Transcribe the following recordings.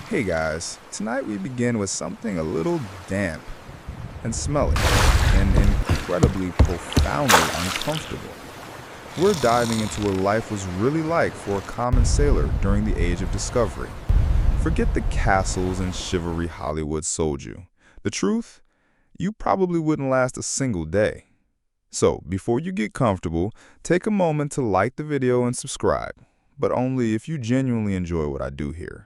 Hey guys, tonight we begin with something a little damp and smelly and incredibly profoundly uncomfortable. We're diving into what life was really like for a common sailor during the Age of Discovery. Forget the castles and chivalry Hollywood sold you. The truth? You probably wouldn't last a single day. So, before you get comfortable, take a moment to like the video and subscribe, but only if you genuinely enjoy what I do here.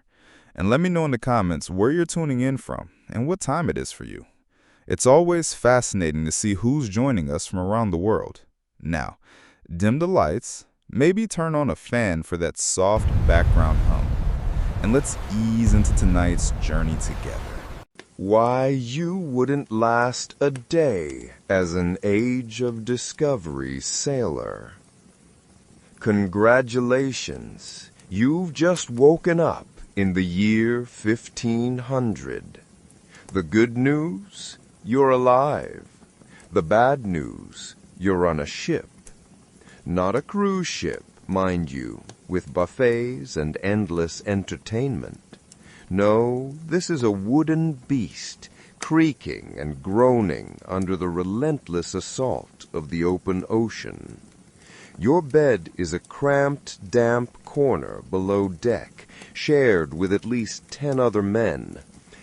And let me know in the comments where you're tuning in from and what time it is for you. It's always fascinating to see who's joining us from around the world. Now, dim the lights, maybe turn on a fan for that soft background hum, and let's ease into tonight's journey together. Why you wouldn't last a day as an Age of Discovery sailor. Congratulations, you've just woken up in the year 1500. The good news? You're alive. The bad news? You're on a ship. Not a cruise ship, mind you, with buffets and endless entertainment. No, this is a wooden beast, creaking and groaning under the relentless assault of the open ocean. Your bed is a cramped, damp corner below deck, shared with at least 10 other men,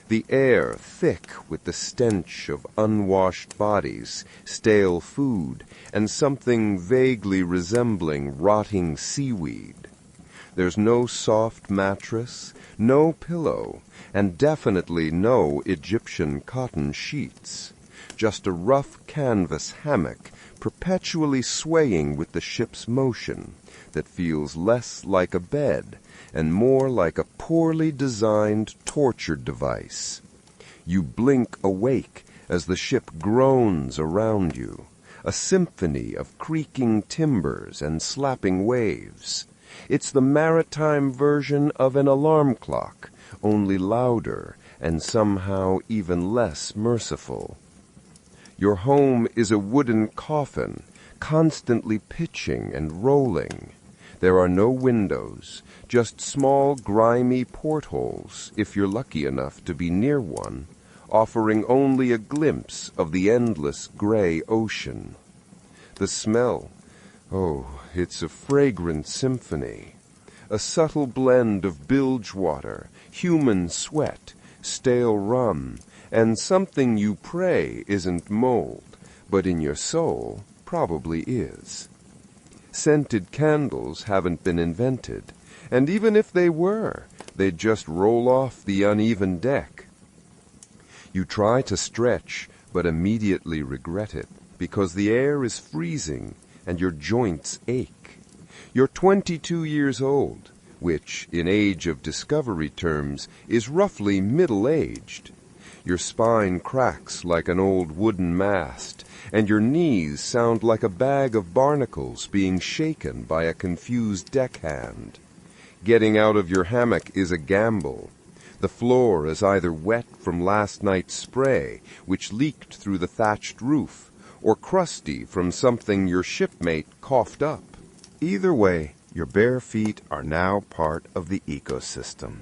the air thick with the stench of unwashed bodies, stale food, and something vaguely resembling rotting seaweed. There's no soft mattress, no pillow, and definitely no Egyptian cotton sheets. Just a rough canvas hammock perpetually swaying with the ship's motion that feels less like a bed and more like a poorly designed torture device. You blink awake as the ship groans around you, a symphony of creaking timbers and slapping waves. It's the maritime version of an alarm clock, only louder and somehow even less merciful. Your home is a wooden coffin, constantly pitching and rolling. There are no windows, just small grimy portholes, if you're lucky enough to be near one, offering only a glimpse of the endless gray ocean. The smell, oh, it's a fragrant symphony. A subtle blend of bilge water, human sweat, stale rum, and something you pray isn't mold, but in your soul probably is. Scented candles haven't been invented, and even if they were, they'd just roll off the uneven deck. You try to stretch, but immediately regret it, because the air is freezing and your joints ache. You're 22 years old, which, in Age of Discovery terms, is roughly middle-aged. Your spine cracks like an old wooden mast, and your knees sound like a bag of barnacles being shaken by a confused deckhand. Getting out of your hammock is a gamble. The floor is either wet from last night's spray, which leaked through the thatched roof, or crusty from something your shipmate coughed up. Either way, your bare feet are now part of the ecosystem.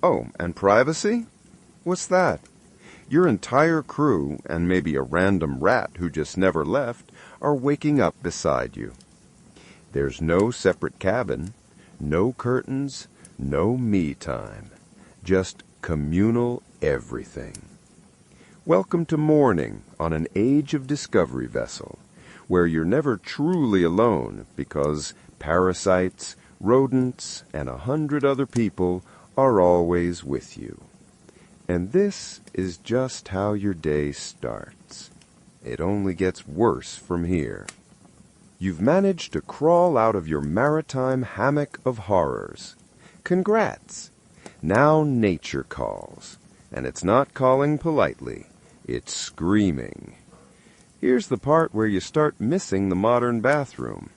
Oh, and privacy? What's that? Your entire crew, and maybe a random rat who just never left, are waking up beside you. There's no separate cabin, no curtains, no me time. Just communal everything. Welcome to morning on an Age of Discovery vessel, where you're never truly alone because parasites, rodents, and 100 other people are always with you. And this is just how your day starts. It only gets worse from here. You've managed to crawl out of your maritime hammock of horrors. Congrats! Now nature calls, and it's not calling politely, it's screaming. Here's the part where you start missing the modern bathroom.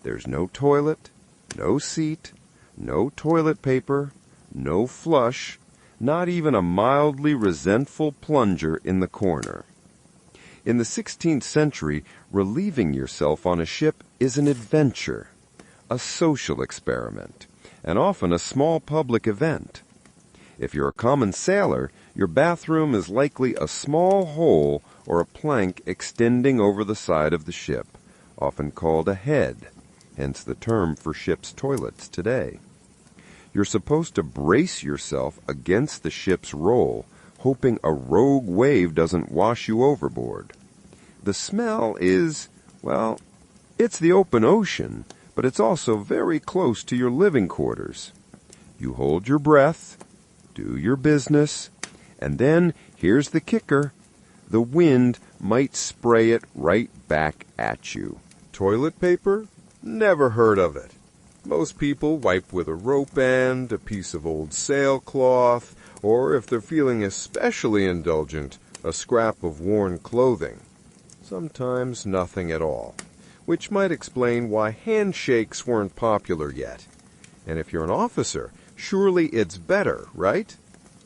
There's no toilet, no seat, no toilet paper, no flush, not even a mildly resentful plunger in the corner. In the 16th century, relieving yourself on a ship is an adventure, a social experiment, and often a small public event. If you're a common sailor, your bathroom is likely a small hole or a plank extending over the side of the ship, often called a head, hence the term for ship's toilets today. You're supposed to brace yourself against the ship's roll, hoping a rogue wave doesn't wash you overboard. The smell is, well, it's the open ocean, but it's also very close to your living quarters. You hold your breath, do your business, and then here's the kicker. The wind might spray it right back at you. Toilet paper? Never heard of it. Most people wipe with a rope end, a piece of old sailcloth, or if they're feeling especially indulgent, a scrap of worn clothing. Sometimes nothing at all, which might explain why handshakes weren't popular yet. And if you're an officer, surely it's better, right?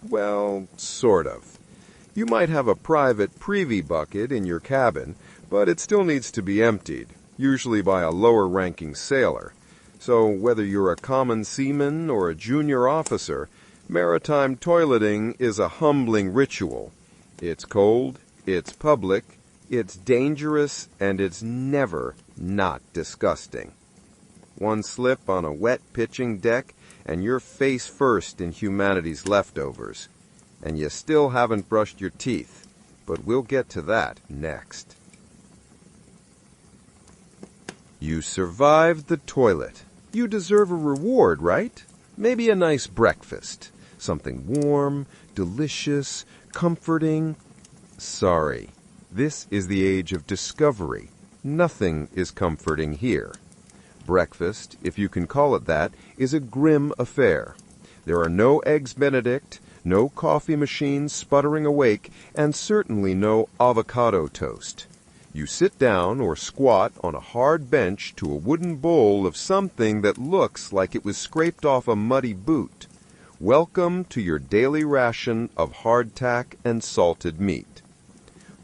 Well, sort of. You might have a private privy bucket in your cabin, but it still needs to be emptied, usually by a lower-ranking sailor. So whether you're a common seaman or a junior officer, maritime toileting is a humbling ritual. It's cold, it's public, it's dangerous, and it's never not disgusting. One slip on a wet pitching deck, and you're face first in humanity's leftovers. And you still haven't brushed your teeth, but we'll get to that next. You survived the toilet. You deserve a reward, right? Maybe a nice breakfast. Something warm, delicious, comforting. Sorry, this is the age of discovery. Nothing is comforting here. Breakfast, if you can call it that, is a grim affair. There are no Eggs Benedict, no coffee machines sputtering awake, and certainly no avocado toast. You sit down or squat on a hard bench to a wooden bowl of something that looks like it was scraped off a muddy boot. Welcome to your daily ration of hardtack and salted meat.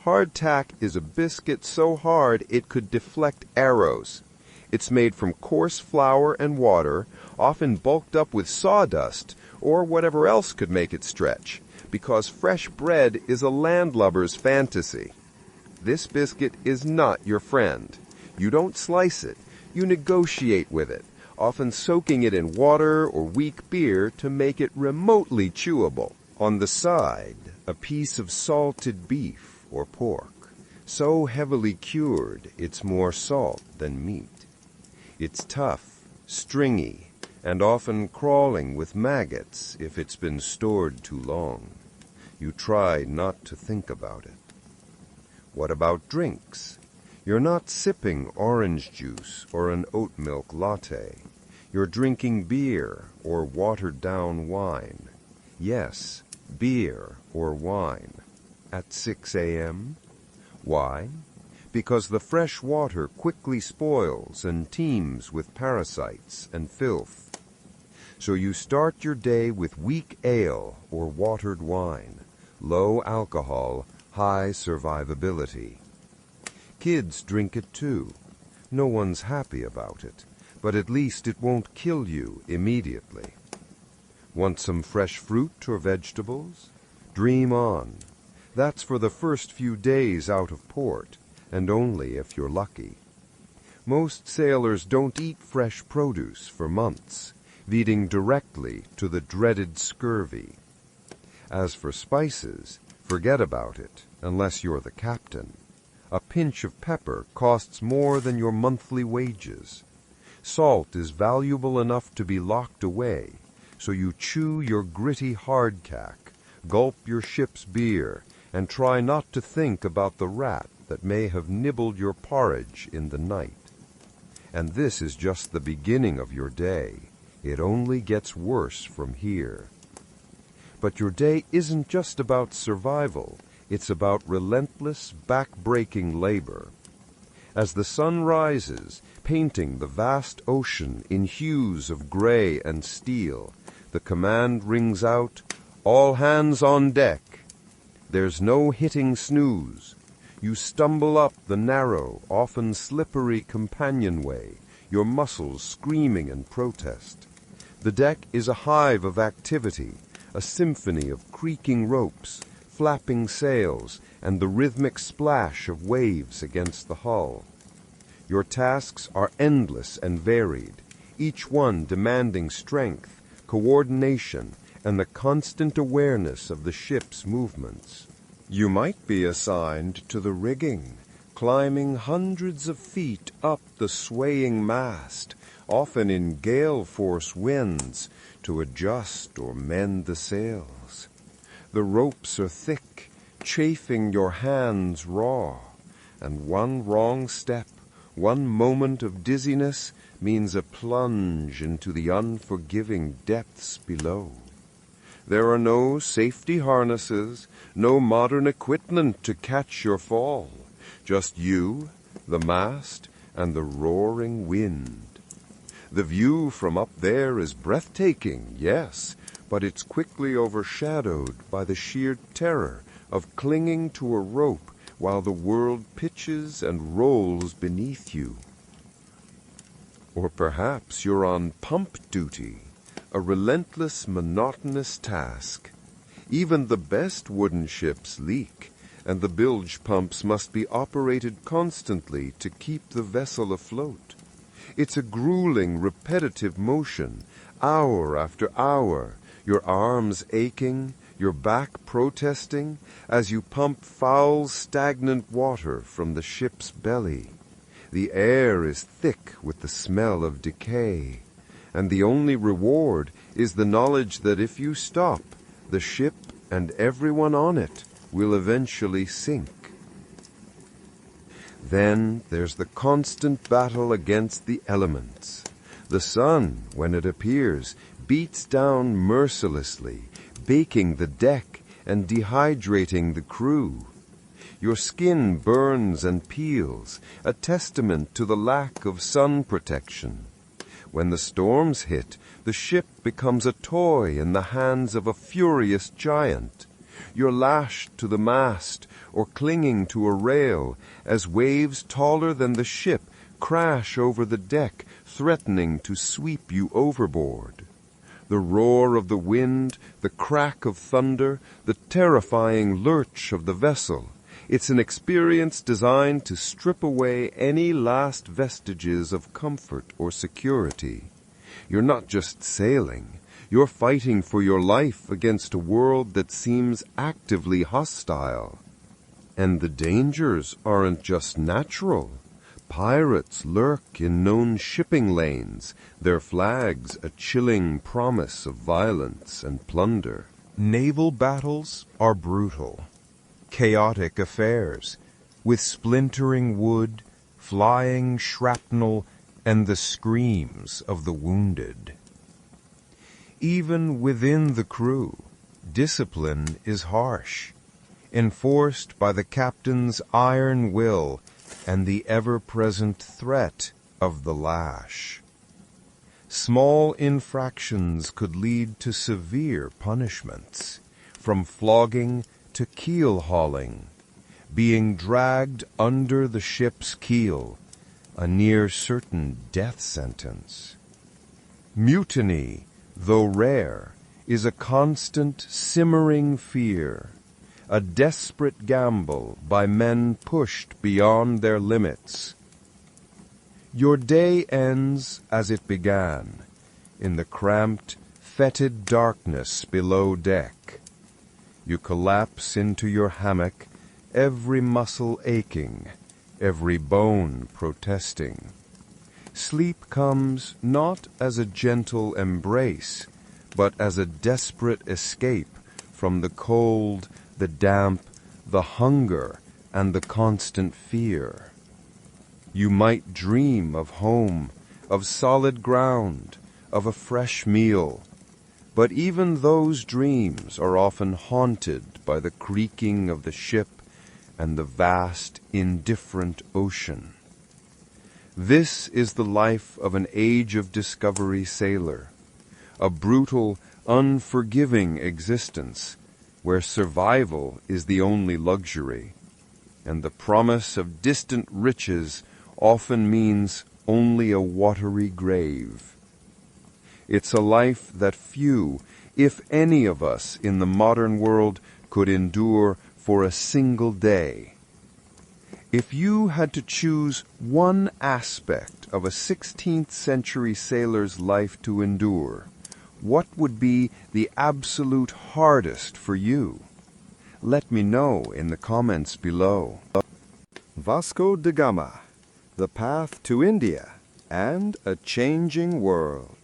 Hardtack is a biscuit so hard it could deflect arrows. It's made from coarse flour and water, often bulked up with sawdust, or whatever else could make it stretch, because fresh bread is a landlubber's fantasy. This biscuit is not your friend. You don't slice it, you negotiate with it, often soaking it in water or weak beer to make it remotely chewable. On the side, a piece of salted beef or pork, so heavily cured it's more salt than meat. It's tough, stringy, and often crawling with maggots if it's been stored too long. You try not to think about it. What about drinks? You're not sipping orange juice or an oat milk latte. You're drinking beer or watered-down wine. Yes, beer or wine. At 6 a.m.? Why? Because the fresh water quickly spoils and teems with parasites and filth. So you start your day with weak ale or watered wine, low alcohol, high survivability. Kids drink it too. No one's happy about it, but at least it won't kill you immediately. Want some fresh fruit or vegetables? Dream on. That's for the first few days out of port, and only if you're lucky. Most sailors don't eat fresh produce for months, leading directly to the dreaded scurvy. As for spices, forget about it, unless you're the captain. A pinch of pepper costs more than your monthly wages. Salt is valuable enough to be locked away, so you chew your gritty hardtack, gulp your ship's beer, and try not to think about the rat that may have nibbled your porridge in the night. And this is just the beginning of your day. It only gets worse from here. But your day isn't just about survival. It's about relentless, back-breaking labor. As the sun rises, painting the vast ocean in hues of gray and steel, the command rings out, "All hands on deck." There's no hitting snooze. You stumble up the narrow, often slippery companionway, your muscles screaming in protest. The deck is a hive of activity, a symphony of creaking ropes, flapping sails, and the rhythmic splash of waves against the hull. Your tasks are endless and varied, each one demanding strength, coordination, and the constant awareness of the ship's movements. You might be assigned to the rigging, climbing hundreds of feet up the swaying mast, often in gale-force winds, to adjust or mend the sails. The ropes are thick, chafing your hands raw, and one wrong step, one moment of dizziness means a plunge into the unforgiving depths below. There are no safety harnesses, no modern equipment to catch your fall. Just you, the mast, and the roaring wind. The view from up there is breathtaking, yes, but it's quickly overshadowed by the sheer terror of clinging to a rope while the world pitches and rolls beneath you. Or perhaps you're on pump duty, a relentless, monotonous task. Even the best wooden ships leak, and the bilge pumps must be operated constantly to keep the vessel afloat. It's a grueling, repetitive motion, hour after hour, your arms aching, your back protesting, as you pump foul, stagnant water from the ship's belly. The air is thick with the smell of decay, and the only reward is the knowledge that if you stop, the ship and everyone on it will eventually sink. Then there's the constant battle against the elements. The sun, when it appears, beats down mercilessly, baking the deck and dehydrating the crew. Your skin burns and peels, a testament to the lack of sun protection. When the storms hit, the ship becomes a toy in the hands of a furious giant. You're lashed to the mast or clinging to a rail as waves taller than the ship crash over the deck, threatening to sweep you overboard. The roar of the wind, the crack of thunder, the terrifying lurch of the vessel. It's an experience designed to strip away any last vestiges of comfort or security. You're not just sailing. You're fighting for your life against a world that seems actively hostile. And the dangers aren't just natural. Pirates lurk in known shipping lanes, their flags a chilling promise of violence and plunder. Naval battles are brutal, chaotic affairs, with splintering wood, flying shrapnel, and the screams of the wounded. Even within the crew, discipline is harsh, enforced by the captain's iron will and the ever-present threat of the lash. Small infractions could lead to severe punishments, from flogging to keel hauling, being dragged under the ship's keel, a near certain death sentence. Mutiny, though rare, is a constant simmering fear, a desperate gamble by men pushed beyond their limits. Your day ends as it began, in the cramped, fetid darkness below deck. You collapse into your hammock, every muscle aching, every bone protesting. Sleep comes not as a gentle embrace, but as a desperate escape from the cold, the damp, the hunger, and the constant fear. You might dream of home, of solid ground, of a fresh meal, but even those dreams are often haunted by the creaking of the ship and the vast, indifferent ocean. This is the life of an age of discovery sailor, a brutal, unforgiving existence where survival is the only luxury, and the promise of distant riches often means only a watery grave. It's a life that few, If any of us in the modern world could endure for a single day, if you had to choose one aspect of a 16th century sailor's life to endure, what would be the absolute hardest for you? Let me know in the comments below. Vasco da Gama, The Path to India and a Changing World.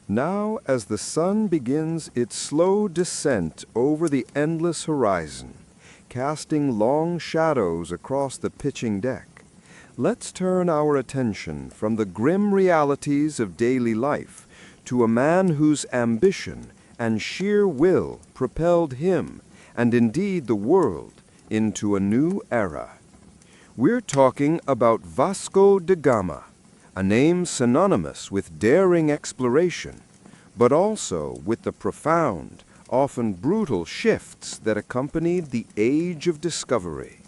Now, as the sun begins its slow descent over the endless horizon, casting long shadows across the pitching deck, let's turn our attention from the grim realities of daily life to a man whose ambition and sheer will propelled him, and indeed the world, into a new era. We're talking about Vasco da Gama, a name synonymous with daring exploration, but also with the profound, often brutal shifts that accompanied the Age of Discovery.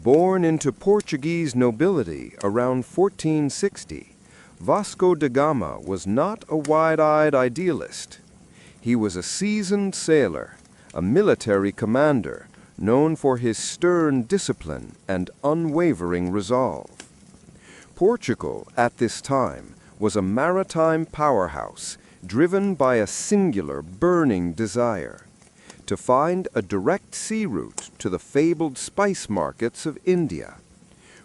Born into Portuguese nobility around 1460, Vasco da Gama was not a wide-eyed idealist. He was a seasoned sailor, a military commander, known for his stern discipline and unwavering resolve. Portugal, at this time, was a maritime powerhouse driven by a singular burning desire to find a direct sea route to the fabled spice markets of India.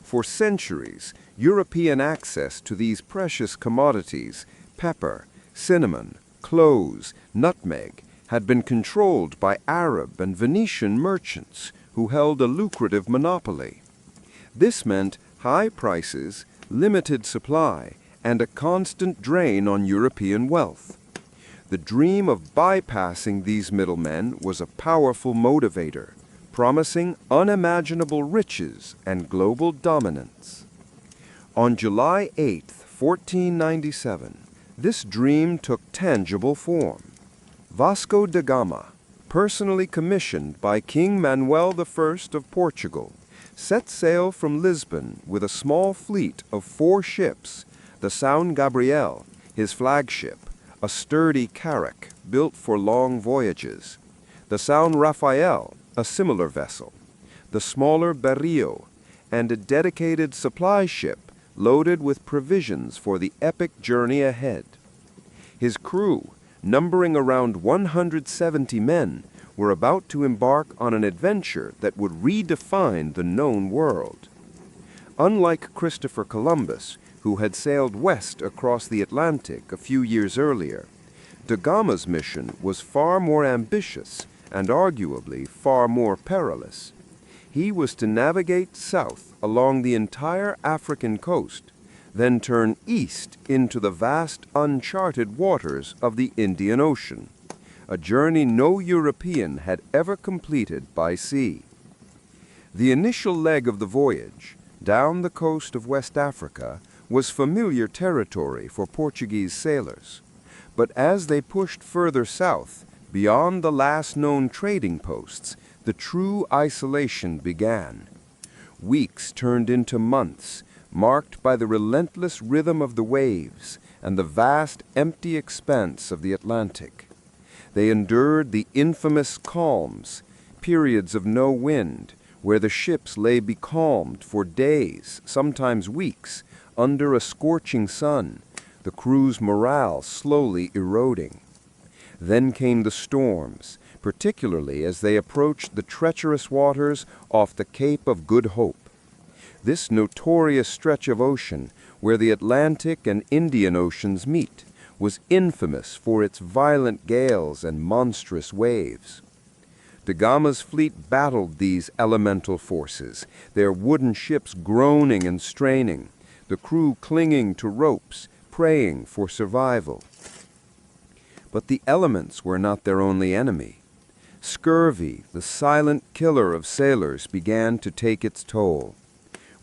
For centuries, European access to these precious commodities, pepper, cinnamon, cloves, nutmeg, had been controlled by Arab and Venetian merchants who held a lucrative monopoly. This meant high prices, limited supply, and a constant drain on European wealth. The dream of bypassing these middlemen was a powerful motivator, promising unimaginable riches and global dominance. On July 8, 1497, this dream took tangible form. Vasco da Gama, personally commissioned by King Manuel I of Portugal, set sail from Lisbon with a small fleet of 4 ships, the São Gabriel, his flagship, a sturdy carrack built for long voyages, the São Rafael, a similar vessel, the smaller Berrio, and a dedicated supply ship loaded with provisions for the epic journey ahead. His crew, numbering around 170 men, were about to embark on an adventure that would redefine the known world. Unlike Christopher Columbus, who had sailed west across the Atlantic a few years earlier, da Gama's mission was far more ambitious and arguably far more perilous. He was to navigate south along the entire African coast, then turn east into the vast uncharted waters of the Indian Ocean, a journey no European had ever completed by sea. The initial leg of the voyage, down the coast of West Africa, was familiar territory for Portuguese sailors, but as they pushed further south, beyond the last known trading posts, the true isolation began. Weeks turned into months, marked by the relentless rhythm of the waves and the vast empty expanse of the Atlantic. They endured the infamous calms, periods of no wind, where the ships lay becalmed for days, sometimes weeks, under a scorching sun, the crew's morale slowly eroding. Then came the storms, particularly as they approached the treacherous waters off the Cape of Good Hope. This notorious stretch of ocean, where the Atlantic and Indian Oceans meet, was infamous for its violent gales and monstrous waves. Da Gama's fleet battled these elemental forces, their wooden ships groaning and straining, the crew clinging to ropes, praying for survival. But the elements were not their only enemy. Scurvy, the silent killer of sailors, began to take its toll.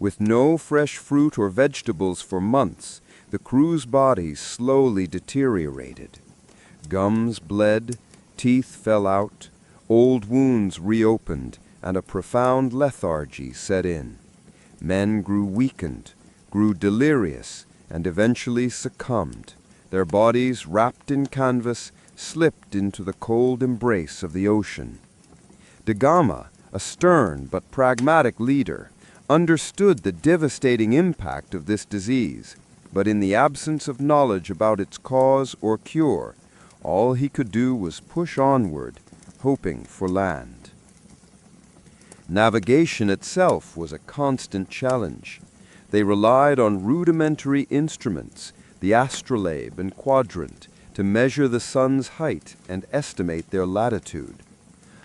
With no fresh fruit or vegetables for months, the crew's bodies slowly deteriorated. Gums bled, teeth fell out, old wounds reopened, and a profound lethargy set in. Men grew weakened, grew delirious, and eventually succumbed, their bodies wrapped in canvas, slipped into the cold embrace of the ocean. Da Gama, a stern but pragmatic leader, understood the devastating impact of this disease, but in the absence of knowledge about its cause or cure, all he could do was push onward, hoping for land. Navigation itself was a constant challenge. They relied on rudimentary instruments, the astrolabe and quadrant, to measure the sun's height and estimate their latitude.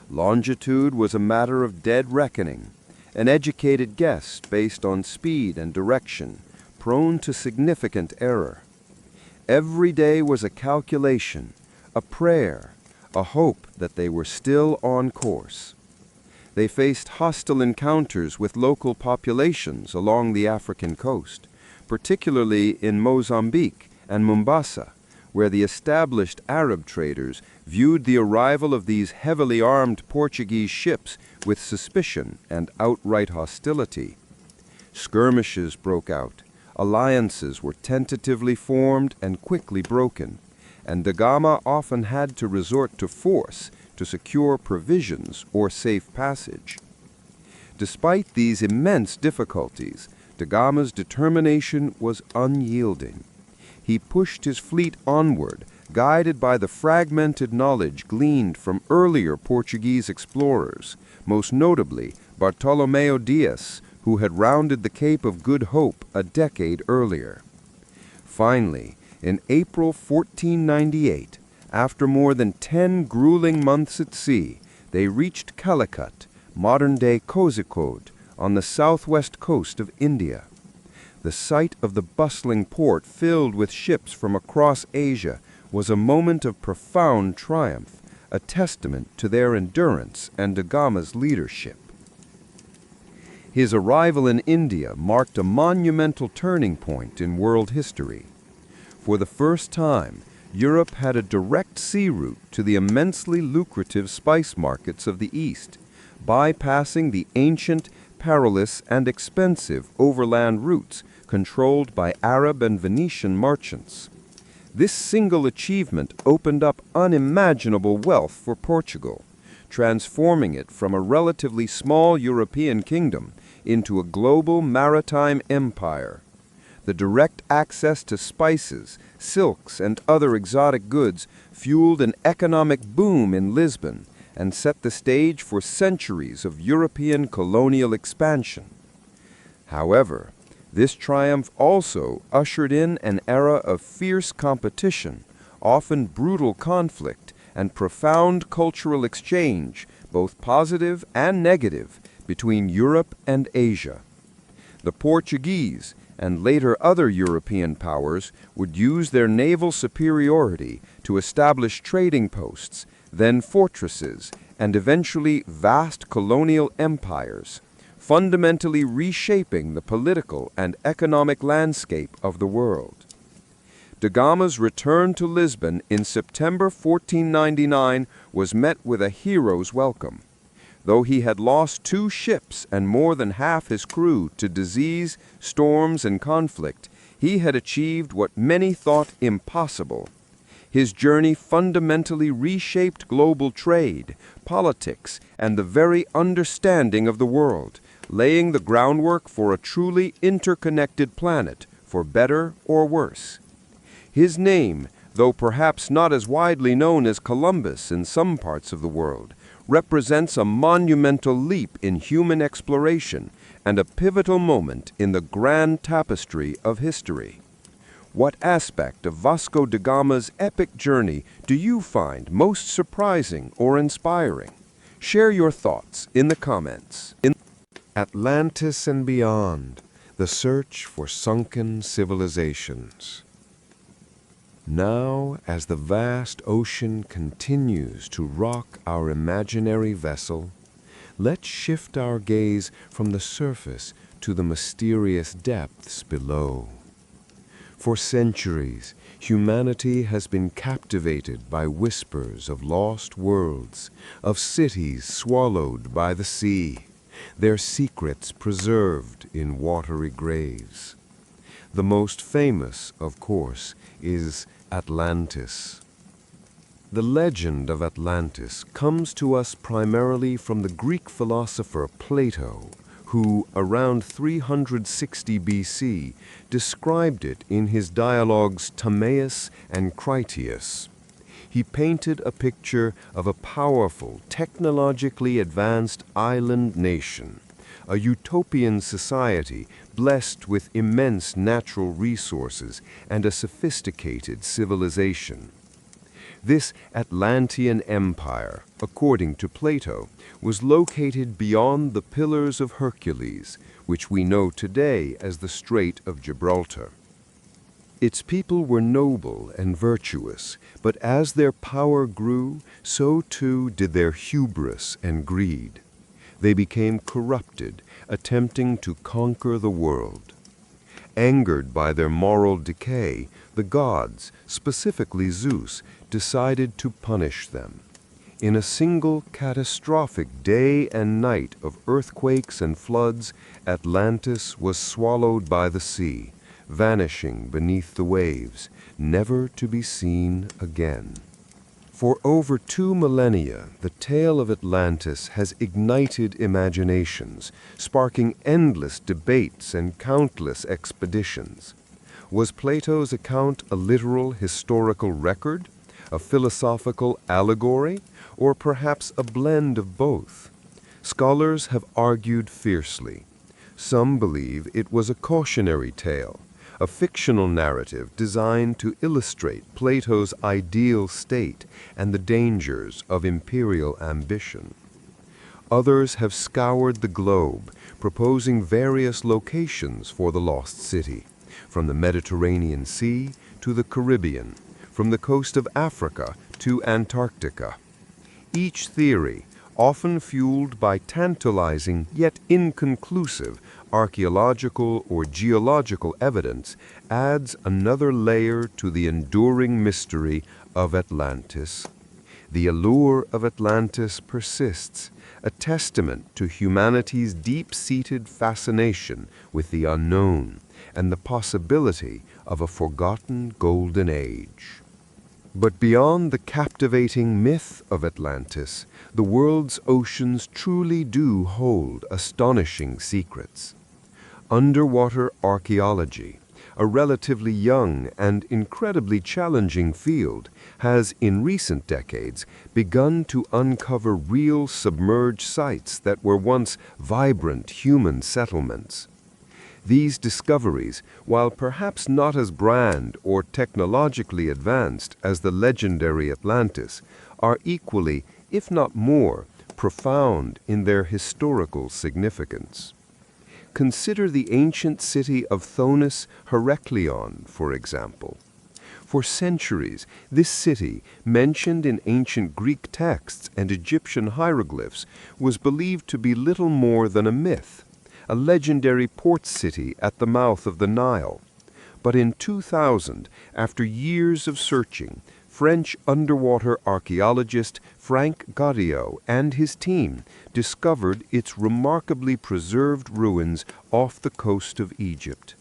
Longitude was a matter of dead reckoning, an educated guess based on speed and direction, prone to significant error. Every day was a calculation, a prayer, a hope that they were still on course. They faced hostile encounters with local populations along the African coast, particularly in Mozambique and Mombasa, where the established Arab traders viewed the arrival of these heavily armed Portuguese ships with suspicion and outright hostility. Skirmishes broke out, alliances were tentatively formed and quickly broken, and Da Gama often had to resort to force to secure provisions or safe passage. Despite these immense difficulties, Da Gama's determination was unyielding. He pushed his fleet onward, guided by the fragmented knowledge gleaned from earlier Portuguese explorers, most notably Bartolomeu Dias, who had rounded the Cape of Good Hope a decade earlier. Finally, in April 1498, after more than 10 grueling months at sea, they reached Calicut, modern-day Kozhikode, on the southwest coast of India. The sight of the bustling port filled with ships from across Asia was a moment of profound triumph, a testament to their endurance and Da Gama's leadership. His arrival in India marked a monumental turning point in world history. For the first time, Europe had a direct sea route to the immensely lucrative spice markets of the East, bypassing the ancient, perilous, and expensive overland routes controlled by Arab and Venetian merchants. This single achievement opened up unimaginable wealth for Portugal, transforming it from a relatively small European kingdom into a global maritime empire. The direct access to spices, silks, and other exotic goods fueled an economic boom in Lisbon and set the stage for centuries of European colonial expansion. However, this triumph also ushered in an era of fierce competition, often brutal conflict, and profound cultural exchange, both positive and negative, between Europe and Asia. The Portuguese, and later other European powers, would use their naval superiority to establish trading posts, then fortresses, and eventually vast colonial empires, fundamentally reshaping the political and economic landscape of the world. Da Gama's return to Lisbon in September 1499 was met with a hero's welcome. Though he had lost 2 ships and more than half his crew to disease, storms, and conflict, he had achieved what many thought impossible. His journey fundamentally reshaped global trade, politics, and the very understanding of the world, laying the groundwork for a truly interconnected planet, for better or worse. His name, though perhaps not as widely known as Columbus in some parts of the world, represents a monumental leap in human exploration and a pivotal moment in the grand tapestry of history. What aspect of Vasco da Gama's epic journey do you find most surprising or inspiring? Share your thoughts in the comments. Atlantis and beyond, the search for sunken civilizations. Now, as the vast ocean continues to rock our imaginary vessel, let's shift our gaze from the surface to the mysterious depths below. For centuries, humanity has been captivated by whispers of lost worlds, of cities swallowed by the sea, their secrets preserved in watery graves. The most famous, of course, is Atlantis. The legend of Atlantis comes to us primarily from the Greek philosopher Plato, who, around 360 BC, described it in his dialogues Timaeus and Critias. He painted a picture of a powerful, technologically advanced island nation, a utopian society blessed with immense natural resources and a sophisticated civilization. This Atlantean empire, according to Plato, was located beyond the Pillars of Hercules, which we know today as the Strait of Gibraltar. Its people were noble and virtuous, but as their power grew, so too did their hubris and greed. They became corrupted, attempting to conquer the world. Angered by their moral decay, the gods, specifically Zeus, decided to punish them. In a single catastrophic day and night of earthquakes and floods, Atlantis was swallowed by the sea, vanishing beneath the waves, never to be seen again. For over 2 millennia, the tale of Atlantis has ignited imaginations, sparking endless debates and countless expeditions. Was Plato's account a literal historical record, a philosophical allegory, or perhaps a blend of both? Scholars have argued fiercely. Some believe it was a cautionary tale, a fictional narrative designed to illustrate Plato's ideal state and the dangers of imperial ambition. Others have scoured the globe, proposing various locations for the lost city, from the Mediterranean Sea to the Caribbean, from the coast of Africa to Antarctica. Each theory, often fueled by tantalizing yet inconclusive archaeological or geological evidence, adds another layer to the enduring mystery of Atlantis. The allure of Atlantis persists, a testament to humanity's deep-seated fascination with the unknown and the possibility of a forgotten golden age. But beyond the captivating myth of Atlantis, the world's oceans truly do hold astonishing secrets. Underwater archaeology, a relatively young and incredibly challenging field, has in recent decades begun to uncover real submerged sites that were once vibrant human settlements. These discoveries, while perhaps not as grand or technologically advanced as the legendary Atlantis, are equally, if not more, profound in their historical significance. Consider the ancient city of Thonis Heraklion, for example. For centuries, this city, mentioned in ancient Greek texts and Egyptian hieroglyphs, was believed to be little more than a myth, a legendary port city at the mouth of the Nile. But in 2000, after years of searching, French underwater archaeologist Frank Goddio and his team discovered its remarkably preserved ruins off the coast of Egypt.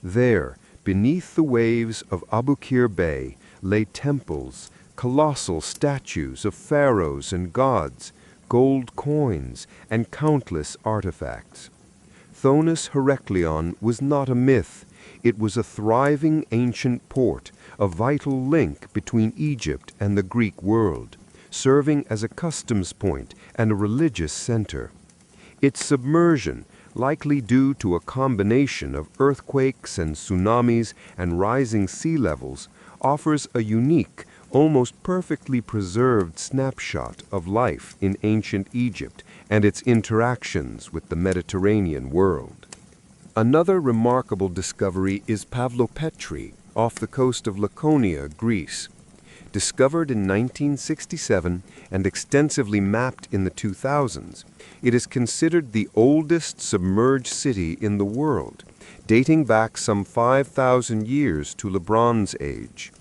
There, beneath the waves of Abukir Bay, lay temples, colossal statues of pharaohs and gods, gold coins, and countless artifacts. Thonis Heraklion was not a myth. It was a thriving ancient port, a vital link between Egypt and the Greek world, serving as a customs point and a religious center. Its submersion, likely due to a combination of earthquakes and tsunamis and rising sea levels, offers a unique, almost perfectly preserved snapshot of life in ancient Egypt and its interactions with the Mediterranean world. Another remarkable discovery is Pavlopetri, off the coast of Laconia, Greece. Discovered in 1967 and extensively mapped in the 2000s, it is considered the oldest submerged city in the world, dating back some 5,000 years to the Bronze Age.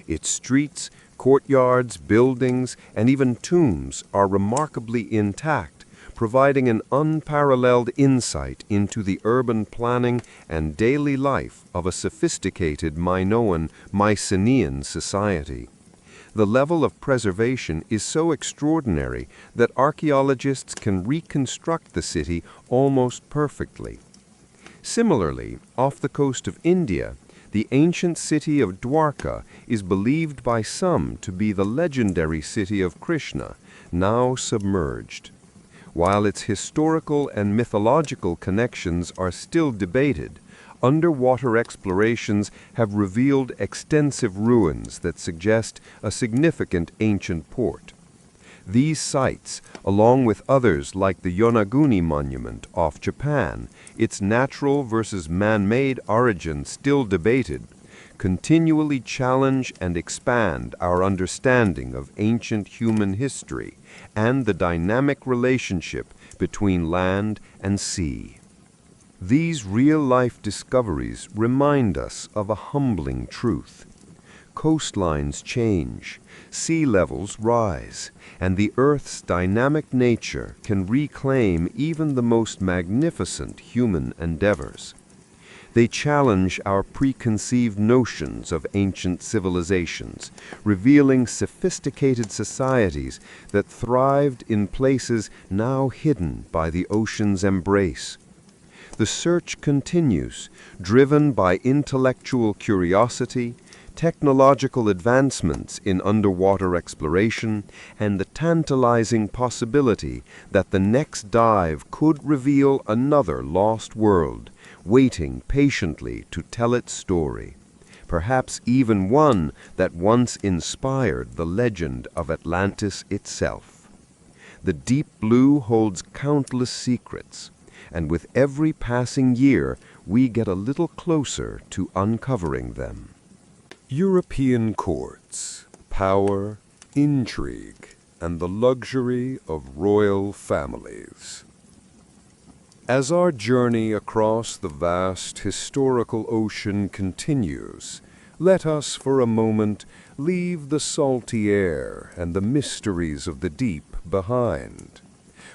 Its streets, courtyards, buildings, and even tombs are remarkably intact, providing an unparalleled insight into the urban planning and daily life of a sophisticated Minoan Mycenaean society. The level of preservation is so extraordinary that archaeologists can reconstruct the city almost perfectly. Similarly, off the coast of India, the ancient city of Dwarka is believed by some to be the legendary city of Krishna, now submerged. While its historical and mythological connections are still debated, underwater explorations have revealed extensive ruins that suggest a significant ancient port. These sites, along with others like the Yonaguni Monument off Japan, its natural versus man-made origin still debated, continually challenge and expand our understanding of ancient human history and the dynamic relationship between land and sea. These real-life discoveries remind us of a humbling truth. Coastlines change, sea levels rise, and the Earth's dynamic nature can reclaim even the most magnificent human endeavors. They challenge our preconceived notions of ancient civilizations, revealing sophisticated societies that thrived in places now hidden by the ocean's embrace. The search continues, driven by intellectual curiosity, technological advancements in underwater exploration, and the tantalizing possibility that the next dive could reveal another lost world, waiting patiently to tell its story, perhaps even one that once inspired the legend of Atlantis itself. The deep blue holds countless secrets, and with every passing year we get a little closer to uncovering them. European courts, power, intrigue, and the luxury of royal families. As our journey across the vast historical ocean continues, let us for a moment leave the salty air and the mysteries of the deep behind.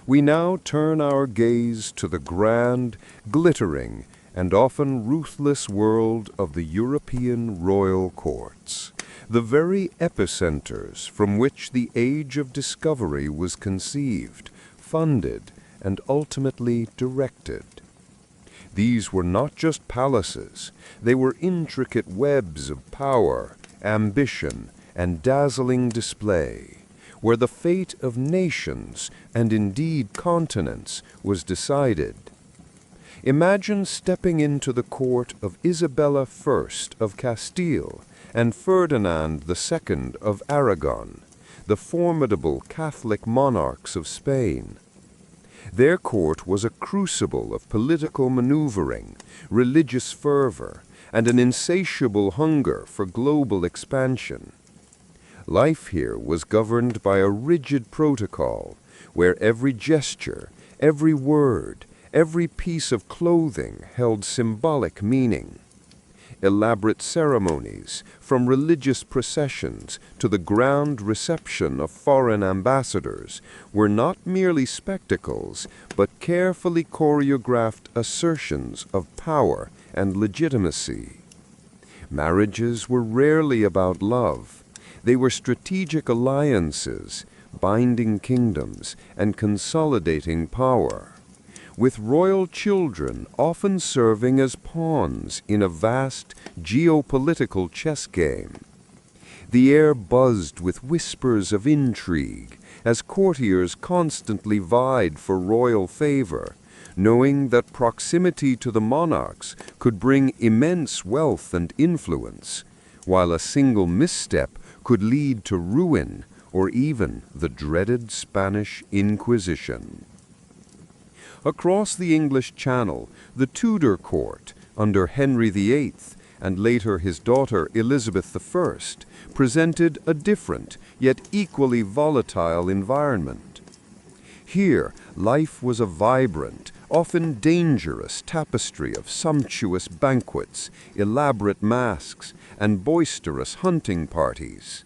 We now turn our gaze to the grand, glittering, and often ruthless world of the European royal courts, the very epicenters from which the age of discovery was conceived, funded, and ultimately directed. These were not just palaces, they were intricate webs of power, ambition, and dazzling display, where the fate of nations, and indeed continents, was decided. Imagine stepping into the court of Isabella I of Castile and Ferdinand II of Aragon, the formidable Catholic monarchs of Spain. Their court was a crucible of political maneuvering, religious fervor, and an insatiable hunger for global expansion. Life here was governed by a rigid protocol, where every gesture, every word, every piece of clothing held symbolic meaning. Elaborate ceremonies, from religious processions to the grand reception of foreign ambassadors, were not merely spectacles, but carefully choreographed assertions of power and legitimacy. Marriages were rarely about love. They were strategic alliances, binding kingdoms and consolidating power, with royal children often serving as pawns in a vast geopolitical chess game. The air buzzed with whispers of intrigue as courtiers constantly vied for royal favor, knowing that proximity to the monarchs could bring immense wealth and influence, while a single misstep could lead to ruin or even the dreaded Spanish Inquisition. Across the English Channel, the Tudor court, under Henry VIII and later his daughter Elizabeth I, presented a different, yet equally volatile environment. Here, life was a vibrant, often dangerous tapestry of sumptuous banquets, elaborate masques, and boisterous hunting parties.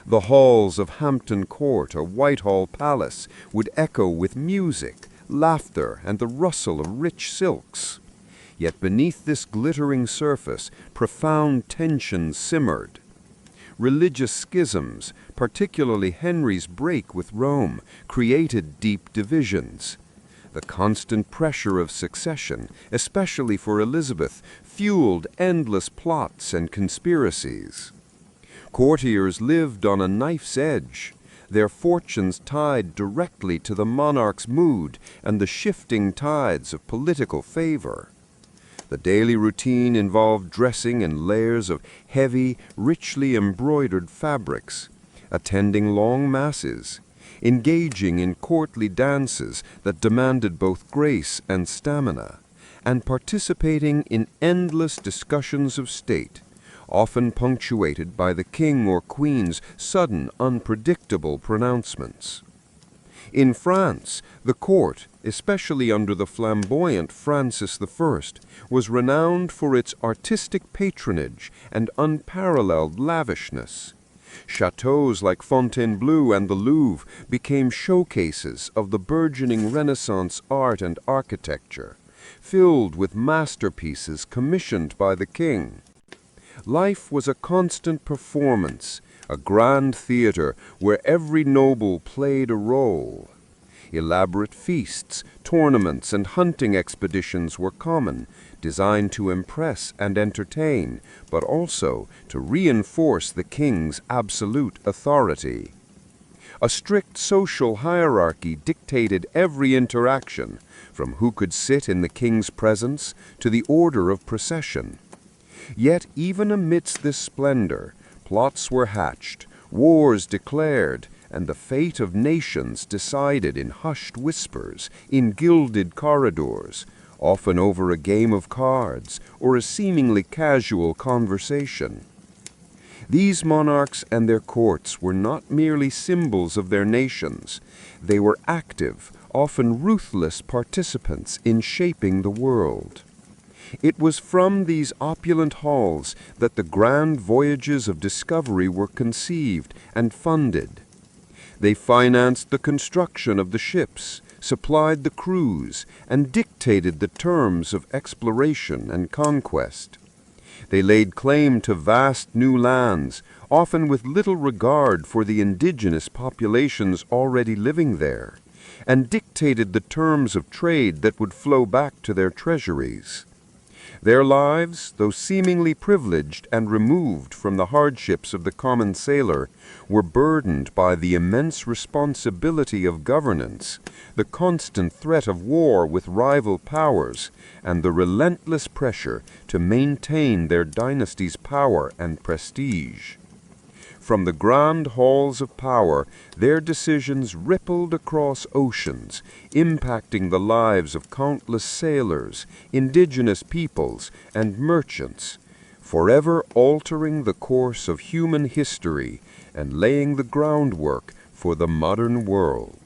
The halls of Hampton Court or Whitehall Palace would echo with music, laughter, and the rustle of rich silks. Yet beneath this glittering surface, profound tension simmered. religious schisms, particularly Henry's break with Rome, created deep divisions. The constant pressure of succession, especially for Elizabeth, fueled endless plots and conspiracies. Courtiers lived on a knife's edge, their fortunes tied directly to the monarch's mood and the shifting tides of political favor. The daily routine involved dressing in layers of heavy, richly embroidered fabrics, attending long masses, engaging in courtly dances that demanded both grace and stamina, and participating in endless discussions of state, often punctuated by the king or queen's sudden, unpredictable pronouncements. In France, the court, especially under the flamboyant Francis I, was renowned for its artistic patronage and unparalleled lavishness. Chateaus like Fontainebleau and the Louvre became showcases of the burgeoning Renaissance art and architecture, filled with masterpieces commissioned by the king. Life was a constant performance, a grand theater where every noble played a role. Elaborate feasts, tournaments, and hunting expeditions were common, designed to impress and entertain, but also to reinforce the king's absolute authority. A strict social hierarchy dictated every interaction, from who could sit in the king's presence to the order of procession. Yet even amidst this splendor, plots were hatched, wars declared, and the fate of nations decided in hushed whispers, in gilded corridors, often over a game of cards or a seemingly casual conversation. These monarchs and their courts were not merely symbols of their nations. They were active, often ruthless participants in shaping the world. It was from these opulent halls that the grand voyages of discovery were conceived and funded. They financed the construction of the ships, supplied the crews, and dictated the terms of exploration and conquest. They laid claim to vast new lands, often with little regard for the indigenous populations already living there, and dictated the terms of trade that would flow back to their treasuries. Their lives, though seemingly privileged and removed from the hardships of the common sailor, were burdened by the immense responsibility of governance, the constant threat of war with rival powers, and the relentless pressure to maintain their dynasty's power and prestige. From the grand halls of power, their decisions rippled across oceans, impacting the lives of countless sailors, indigenous peoples, and merchants, forever altering the course of human history and laying the groundwork for the modern world.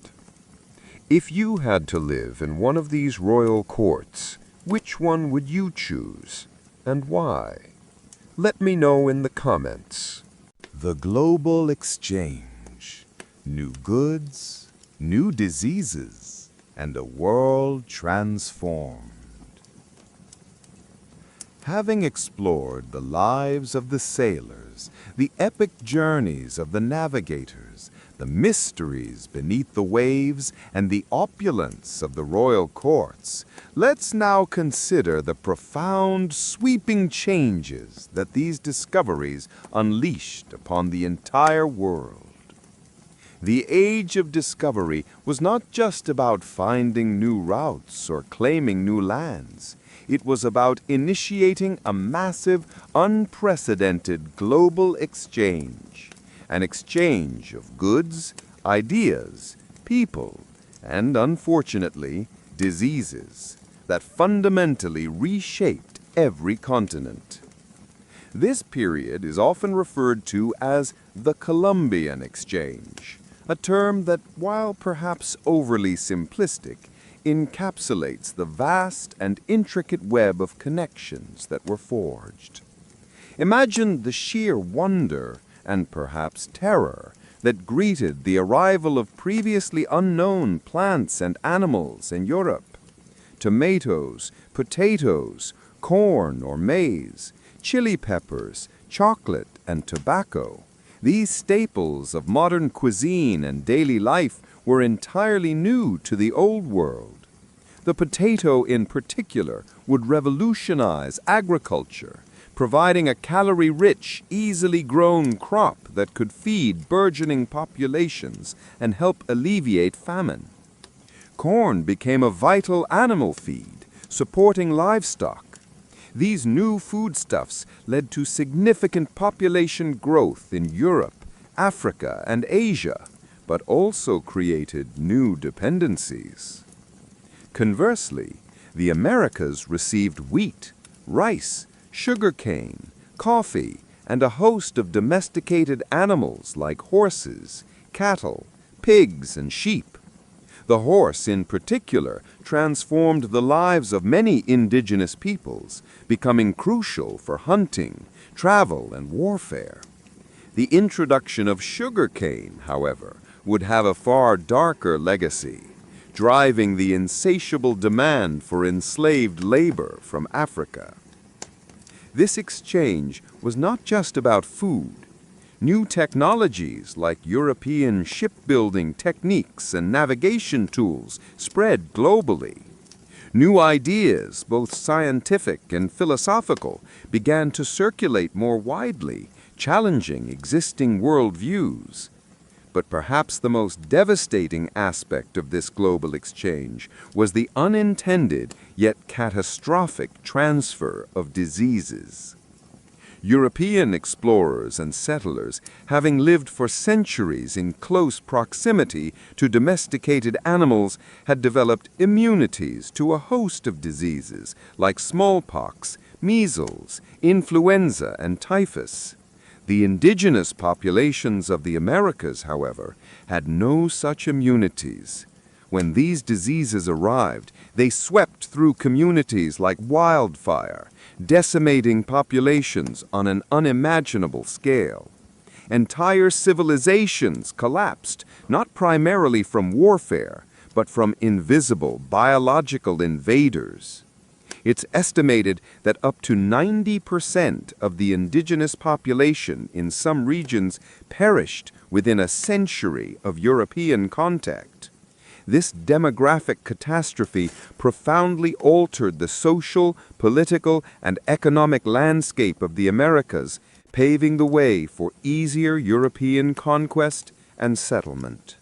If you had to live in one of these royal courts, which one would you choose, and why? Let me know in the comments. The global exchange, new goods, new diseases, and a world transformed. Having explored the lives of the sailors, the epic journeys of the navigators, the mysteries beneath the waves, and the opulence of the royal courts, let's now consider the profound, sweeping changes that these discoveries unleashed upon the entire world. The age of discovery was not just about finding new routes or claiming new lands. It was about initiating a massive, unprecedented global exchange. An exchange of goods, ideas, people, and, unfortunately, diseases that fundamentally reshaped every continent. This period is often referred to as the Columbian Exchange, a term that, while perhaps overly simplistic, encapsulates the vast and intricate web of connections that were forged. Imagine the sheer wonder and perhaps terror that greeted the arrival of previously unknown plants and animals in Europe. Tomatoes, potatoes, corn or maize, chili peppers, chocolate, and tobacco. These staples of modern cuisine and daily life were entirely new to the Old World. The potato in particular would revolutionize agriculture, providing a calorie-rich, easily grown crop that could feed burgeoning populations and help alleviate famine. Corn became a vital animal feed, supporting livestock. These new foodstuffs led to significant population growth in Europe, Africa, and Asia, but also created new dependencies. Conversely, the Americas received wheat, rice, sugarcane, coffee, and a host of domesticated animals like horses, cattle, pigs, and sheep. The horse, in particular, transformed the lives of many indigenous peoples, becoming crucial for hunting, travel, and warfare. The introduction of sugarcane, however, would have a far darker legacy, driving the insatiable demand for enslaved labor from Africa. This exchange was not just about food. New technologies like European shipbuilding techniques and navigation tools spread globally. New ideas, both scientific and philosophical, began to circulate more widely, challenging existing worldviews. But perhaps the most devastating aspect of this global exchange was the unintended yet catastrophic transfer of diseases. European explorers and settlers, having lived for centuries in close proximity to domesticated animals, had developed immunities to a host of diseases like smallpox, measles, influenza, and typhus. The indigenous populations of the Americas, however, had no such immunities. When these diseases arrived, they swept through communities like wildfire, decimating populations on an unimaginable scale. Entire civilizations collapsed, not primarily from warfare, but from invisible biological invaders. It's estimated that up to 90% of the indigenous population in some regions perished within a century of European contact. This demographic catastrophe profoundly altered the social, political, and economic landscape of the Americas, paving the way for easier European conquest and settlement.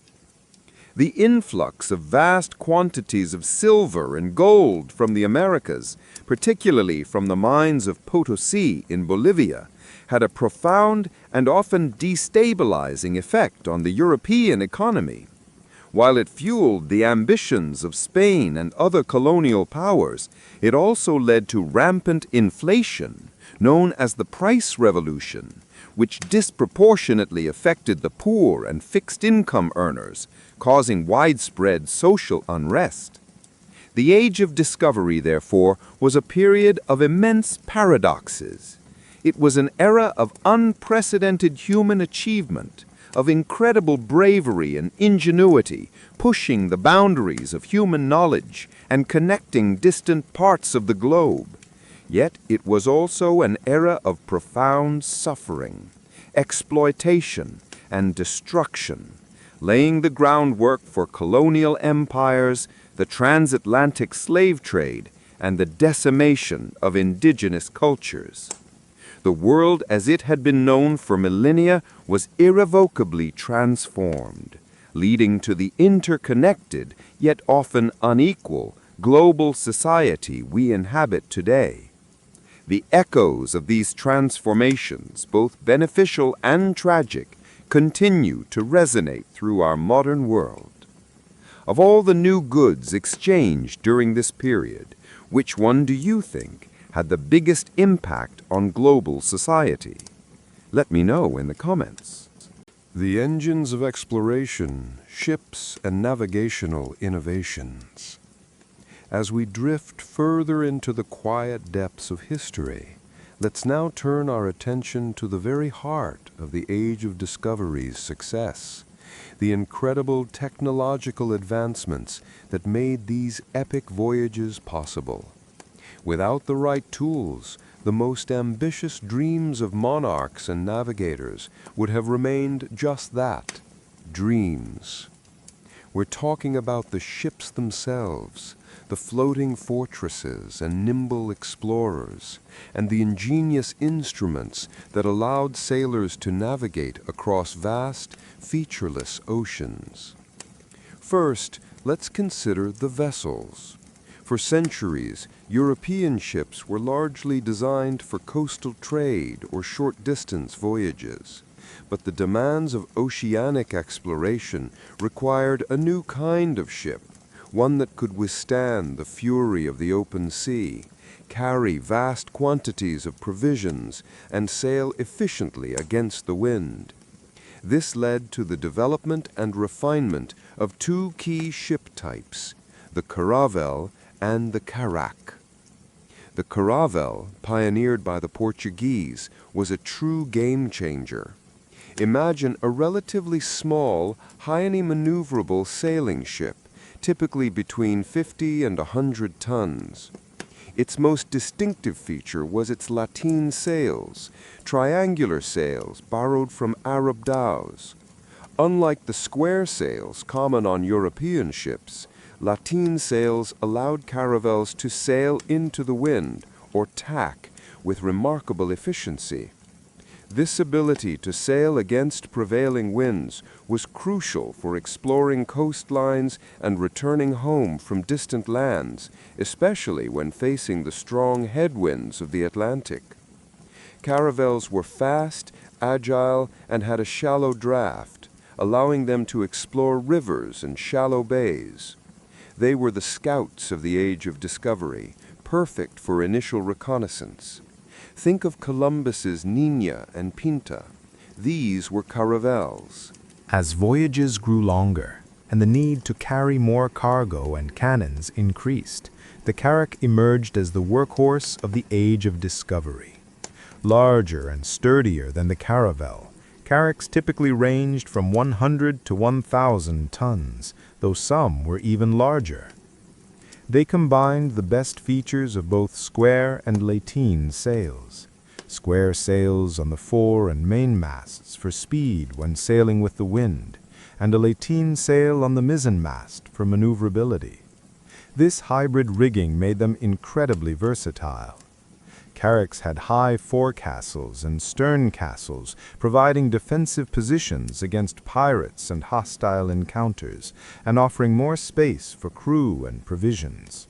The influx of vast quantities of silver and gold from the Americas, particularly from the mines of Potosí in Bolivia, had a profound and often destabilizing effect on the European economy. While it fueled the ambitions of Spain and other colonial powers, it also led to rampant inflation, known as the price revolution, which disproportionately affected the poor and fixed-income earners, causing widespread social unrest. The Age of Discovery, therefore, was a period of immense paradoxes. It was an era of unprecedented human achievement, of incredible bravery and ingenuity, pushing the boundaries of human knowledge and connecting distant parts of the globe. Yet it was also an era of profound suffering, exploitation, and destruction, laying the groundwork for colonial empires, the transatlantic slave trade, and the decimation of indigenous cultures. The world as it had been known for millennia was irrevocably transformed, leading to the interconnected, yet often unequal, global society we inhabit today. The echoes of these transformations, both beneficial and tragic, continue to resonate through our modern world. Of all the new goods exchanged during this period, which one do you think had the biggest impact on global society? Let me know in the comments. The engines of exploration, ships, and navigational innovations. As we drift further into the quiet depths of history, let's now turn our attention to the very heart of the Age of Discovery's success, the incredible technological advancements that made these epic voyages possible. Without the right tools, the most ambitious dreams of monarchs and navigators would have remained just that, dreams. We're talking about the ships themselves, the floating fortresses and nimble explorers, and the ingenious instruments that allowed sailors to navigate across vast, featureless oceans. First, let's consider the vessels. For centuries, European ships were largely designed for coastal trade or short-distance voyages. But the demands of oceanic exploration required a new kind of ship, one that could withstand the fury of the open sea, carry vast quantities of provisions, and sail efficiently against the wind. This led to the development and refinement of two key ship types, the caravel and the carrack. The caravel, pioneered by the Portuguese, was a true game-changer. Imagine a relatively small, highly maneuverable sailing ship, typically between 50 and 100 tons. Its most distinctive feature was its lateen sails, triangular sails borrowed from Arab dhows. Unlike the square sails common on European ships, lateen sails allowed caravels to sail into the wind, or tack, with remarkable efficiency. This ability to sail against prevailing winds was crucial for exploring coastlines and returning home from distant lands, especially when facing the strong headwinds of the Atlantic. Caravels were fast, agile, and had a shallow draft, allowing them to explore rivers and shallow bays. They were the scouts of the Age of Discovery, perfect for initial reconnaissance. Think of Columbus's Niña and Pinta. These were caravels. As voyages grew longer and the need to carry more cargo and cannons increased, the carrack emerged as the workhorse of the Age of Discovery. Larger and sturdier than the caravel, carracks typically ranged from 100 to 1,000 tons, though some were even larger. They combined the best features of both square and lateen sails. Square sails on the fore and mainmasts for speed when sailing with the wind, and a lateen sail on the mizzenmast for maneuverability. This hybrid rigging made them incredibly versatile. Carracks had high forecastles and stern castles, providing defensive positions against pirates and hostile encounters, and offering more space for crew and provisions.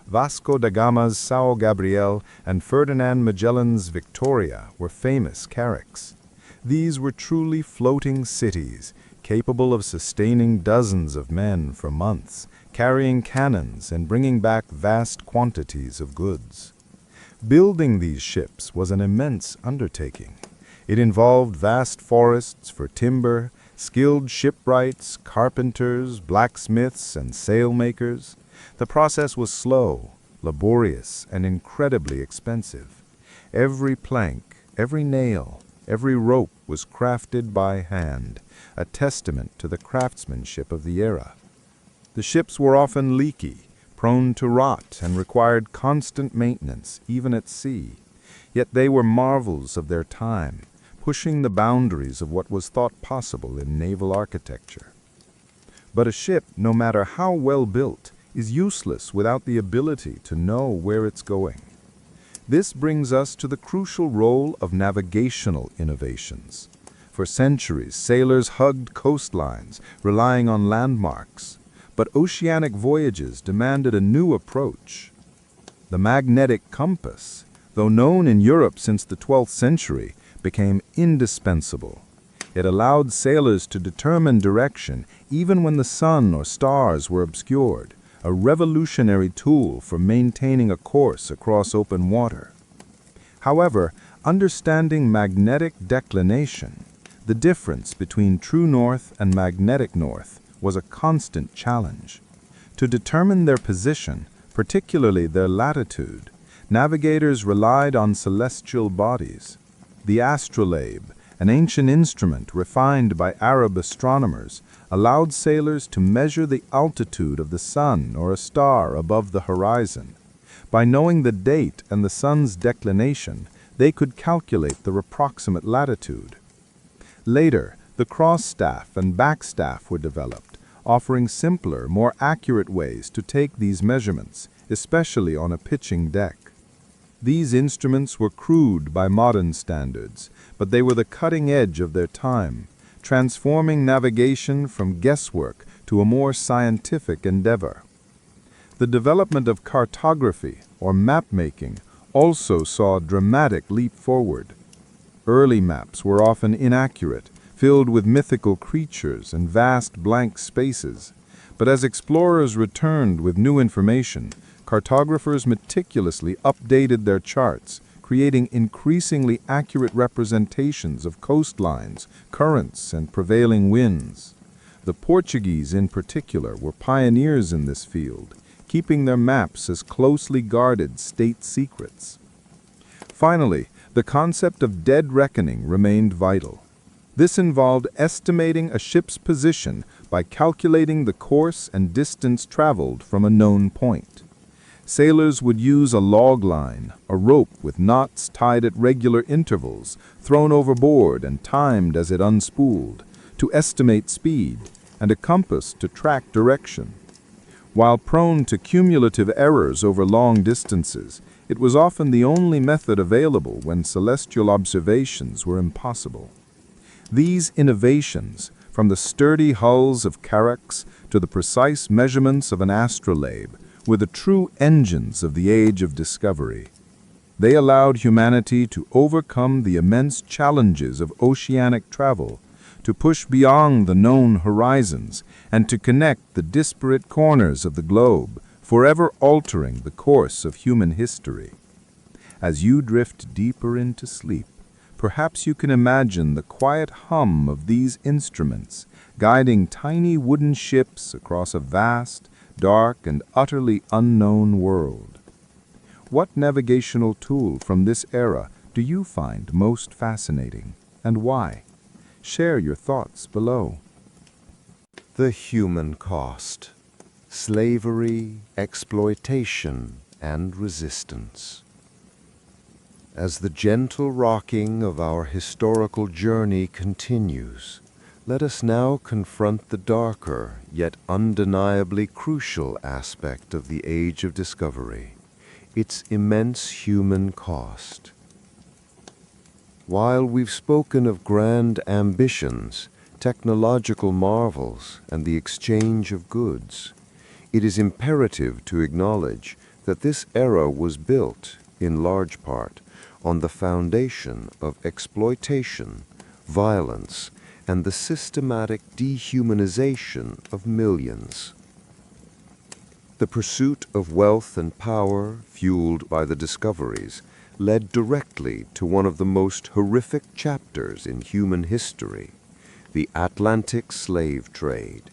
Vasco da Gama's São Gabriel and Ferdinand Magellan's Victoria were famous carracks. These were truly floating cities, capable of sustaining dozens of men for months, carrying cannons and bringing back vast quantities of goods. Building these ships was an immense undertaking. It involved vast forests for timber, skilled shipwrights, carpenters, blacksmiths, and sailmakers. The process was slow, laborious, and incredibly expensive. Every plank, every nail, every rope was crafted by hand, a testament to the craftsmanship of the era. The ships were often leaky, prone to rot, and required constant maintenance, even at sea. Yet they were marvels of their time, pushing the boundaries of what was thought possible in naval architecture. But a ship, no matter how well built, is useless without the ability to know where it's going. This brings us to the crucial role of navigational innovations. For centuries, sailors hugged coastlines, relying on landmarks. But oceanic voyages demanded a new approach. The magnetic compass, though known in Europe since the 12th century, became indispensable. It allowed sailors to determine direction even when the sun or stars were obscured, a revolutionary tool for maintaining a course across open water. However, understanding magnetic declination, the difference between true north and magnetic north, was a constant challenge. To determine their position, particularly their latitude, navigators relied on celestial bodies. The astrolabe, an ancient instrument refined by Arab astronomers, allowed sailors to measure the altitude of the sun or a star above the horizon. By knowing the date and the sun's declination, they could calculate the approximate latitude. Later, the cross staff and back staff were developed, offering simpler, more accurate ways to take these measurements, especially on a pitching deck. These instruments were crude by modern standards, but they were the cutting edge of their time, transforming navigation from guesswork to a more scientific endeavor. The development of cartography, or map-making, also saw a dramatic leap forward. Early maps were often inaccurate, filled with mythical creatures and vast blank spaces. But as explorers returned with new information, cartographers meticulously updated their charts, creating increasingly accurate representations of coastlines, currents, and prevailing winds. The Portuguese, in particular, were pioneers in this field, keeping their maps as closely guarded state secrets. Finally, the concept of dead reckoning remained vital. This involved estimating a ship's position by calculating the course and distance traveled from a known point. Sailors would use a log line, a rope with knots tied at regular intervals, thrown overboard and timed as it unspooled, to estimate speed, and a compass to track direction. While prone to cumulative errors over long distances, it was often the only method available when celestial observations were impossible. These innovations, from the sturdy hulls of carracks to the precise measurements of an astrolabe, were the true engines of the age of discovery. They allowed humanity to overcome the immense challenges of oceanic travel, to push beyond the known horizons, and to connect the disparate corners of the globe, forever altering the course of human history. As you drift deeper into sleep, perhaps you can imagine the quiet hum of these instruments, guiding tiny wooden ships across a vast, dark, and utterly unknown world. What navigational tool from this era do you find most fascinating, and why? Share your thoughts below. The human cost. Slavery, exploitation, and resistance. As the gentle rocking of our historical journey continues, let us now confront the darker, yet undeniably crucial aspect of the age of discovery, its immense human cost. While we've spoken of grand ambitions, technological marvels, and the exchange of goods, it is imperative to acknowledge that this era was built, in large part, on the foundation of exploitation, violence, and the systematic dehumanization of millions. The pursuit of wealth and power, fueled by the discoveries, led directly to one of the most horrific chapters in human history, the Atlantic slave trade.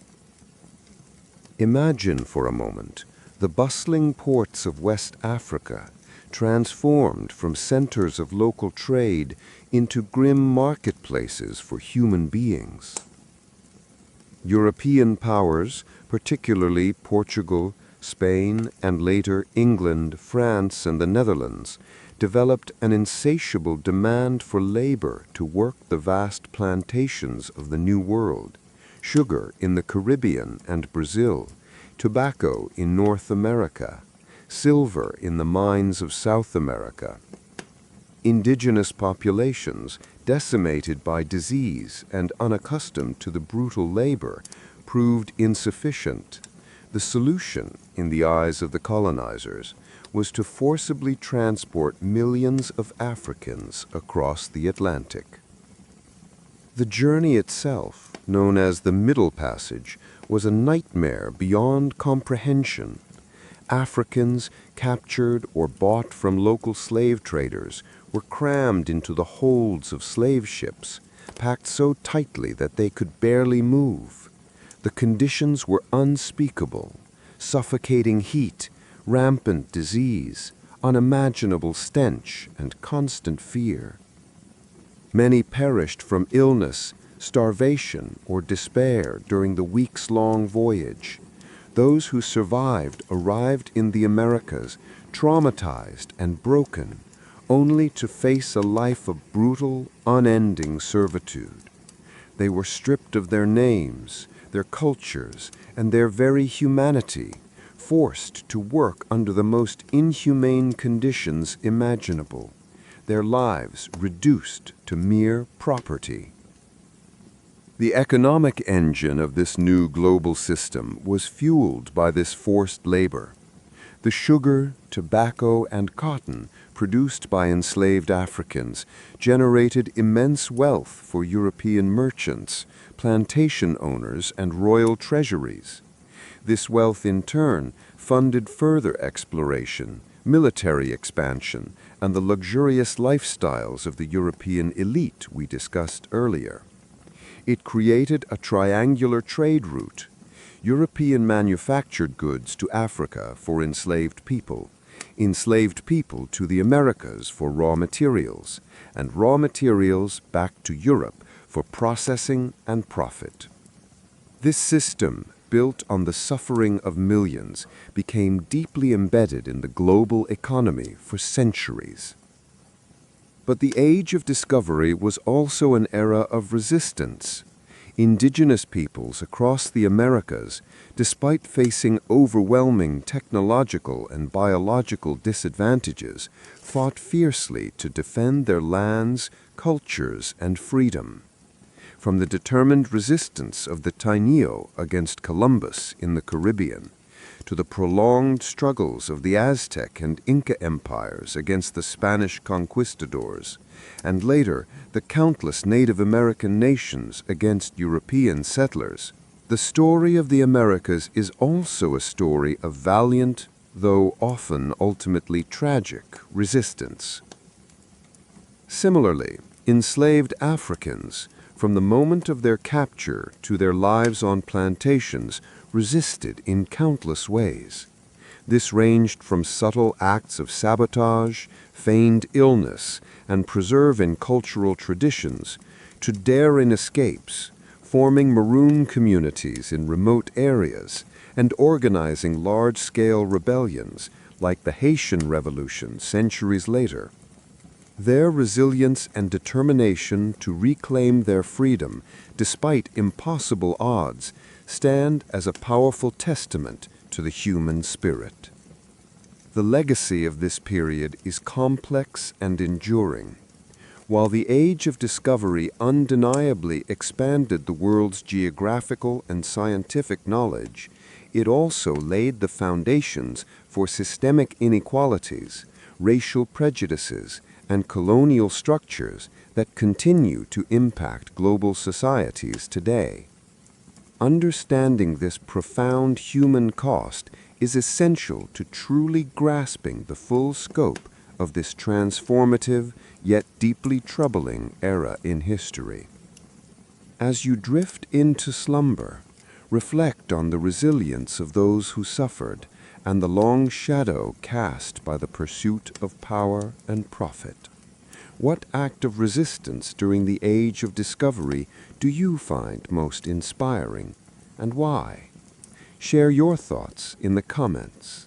Imagine for a moment the bustling ports of West Africa, transformed from centers of local trade into grim marketplaces for human beings. European powers, particularly Portugal, Spain, and later England, France, and the Netherlands, developed an insatiable demand for labor to work the vast plantations of the New World, sugar in the Caribbean and Brazil, tobacco in North America, silver in the mines of South America. Indigenous populations, decimated by disease and unaccustomed to the brutal labor, proved insufficient. The solution, in the eyes of the colonizers, was to forcibly transport millions of Africans across the Atlantic. The journey itself, known as the Middle Passage, was a nightmare beyond comprehension. Africans, captured or bought from local slave traders, were crammed into the holds of slave ships, packed so tightly that they could barely move. The conditions were unspeakable: suffocating heat, rampant disease, unimaginable stench, and constant fear. Many perished from illness, starvation, or despair during the weeks-long voyage. Those who survived arrived in the Americas traumatized and broken, only to face a life of brutal, unending servitude. They were stripped of their names, their cultures, and their very humanity, forced to work under the most inhumane conditions imaginable, their lives reduced to mere property. The economic engine of this new global system was fueled by this forced labor. The sugar, tobacco, and cotton produced by enslaved Africans generated immense wealth for European merchants, plantation owners, and royal treasuries. This wealth, in turn, funded further exploration, military expansion, and the luxurious lifestyles of the European elite we discussed earlier. It created a triangular trade route: European manufactured goods to Africa for enslaved people to the Americas for raw materials, and raw materials back to Europe for processing and profit. This system, built on the suffering of millions, became deeply embedded in the global economy for centuries. But the age of discovery was also an era of resistance. Indigenous peoples across the Americas, despite facing overwhelming technological and biological disadvantages, fought fiercely to defend their lands, cultures, and freedom. From the determined resistance of the Taino against Columbus in the Caribbean, to the prolonged struggles of the Aztec and Inca empires against the Spanish conquistadors, and later the countless Native American nations against European settlers, the story of the Americas is also a story of valiant, though often ultimately tragic, resistance. Similarly, enslaved Africans, from the moment of their capture to their lives on plantations, resisted in countless ways. This ranged from subtle acts of sabotage, feigned illness, and preserving cultural traditions, to daring escapes, forming maroon communities in remote areas, and organizing large-scale rebellions like the Haitian Revolution centuries later. Their resilience and determination to reclaim their freedom, despite impossible odds, stand as a powerful testament to the human spirit. The legacy of this period is complex and enduring. While the age of discovery undeniably expanded the world's geographical and scientific knowledge, it also laid the foundations for systemic inequalities, racial prejudices, and colonial structures that continue to impact global societies today. Understanding this profound human cost is essential to truly grasping the full scope of this transformative yet deeply troubling era in history. As you drift into slumber, reflect on the resilience of those who suffered and the long shadow cast by the pursuit of power and profit. What act of resistance during the age of discovery do you find most inspiring, and why? Share your thoughts in the comments.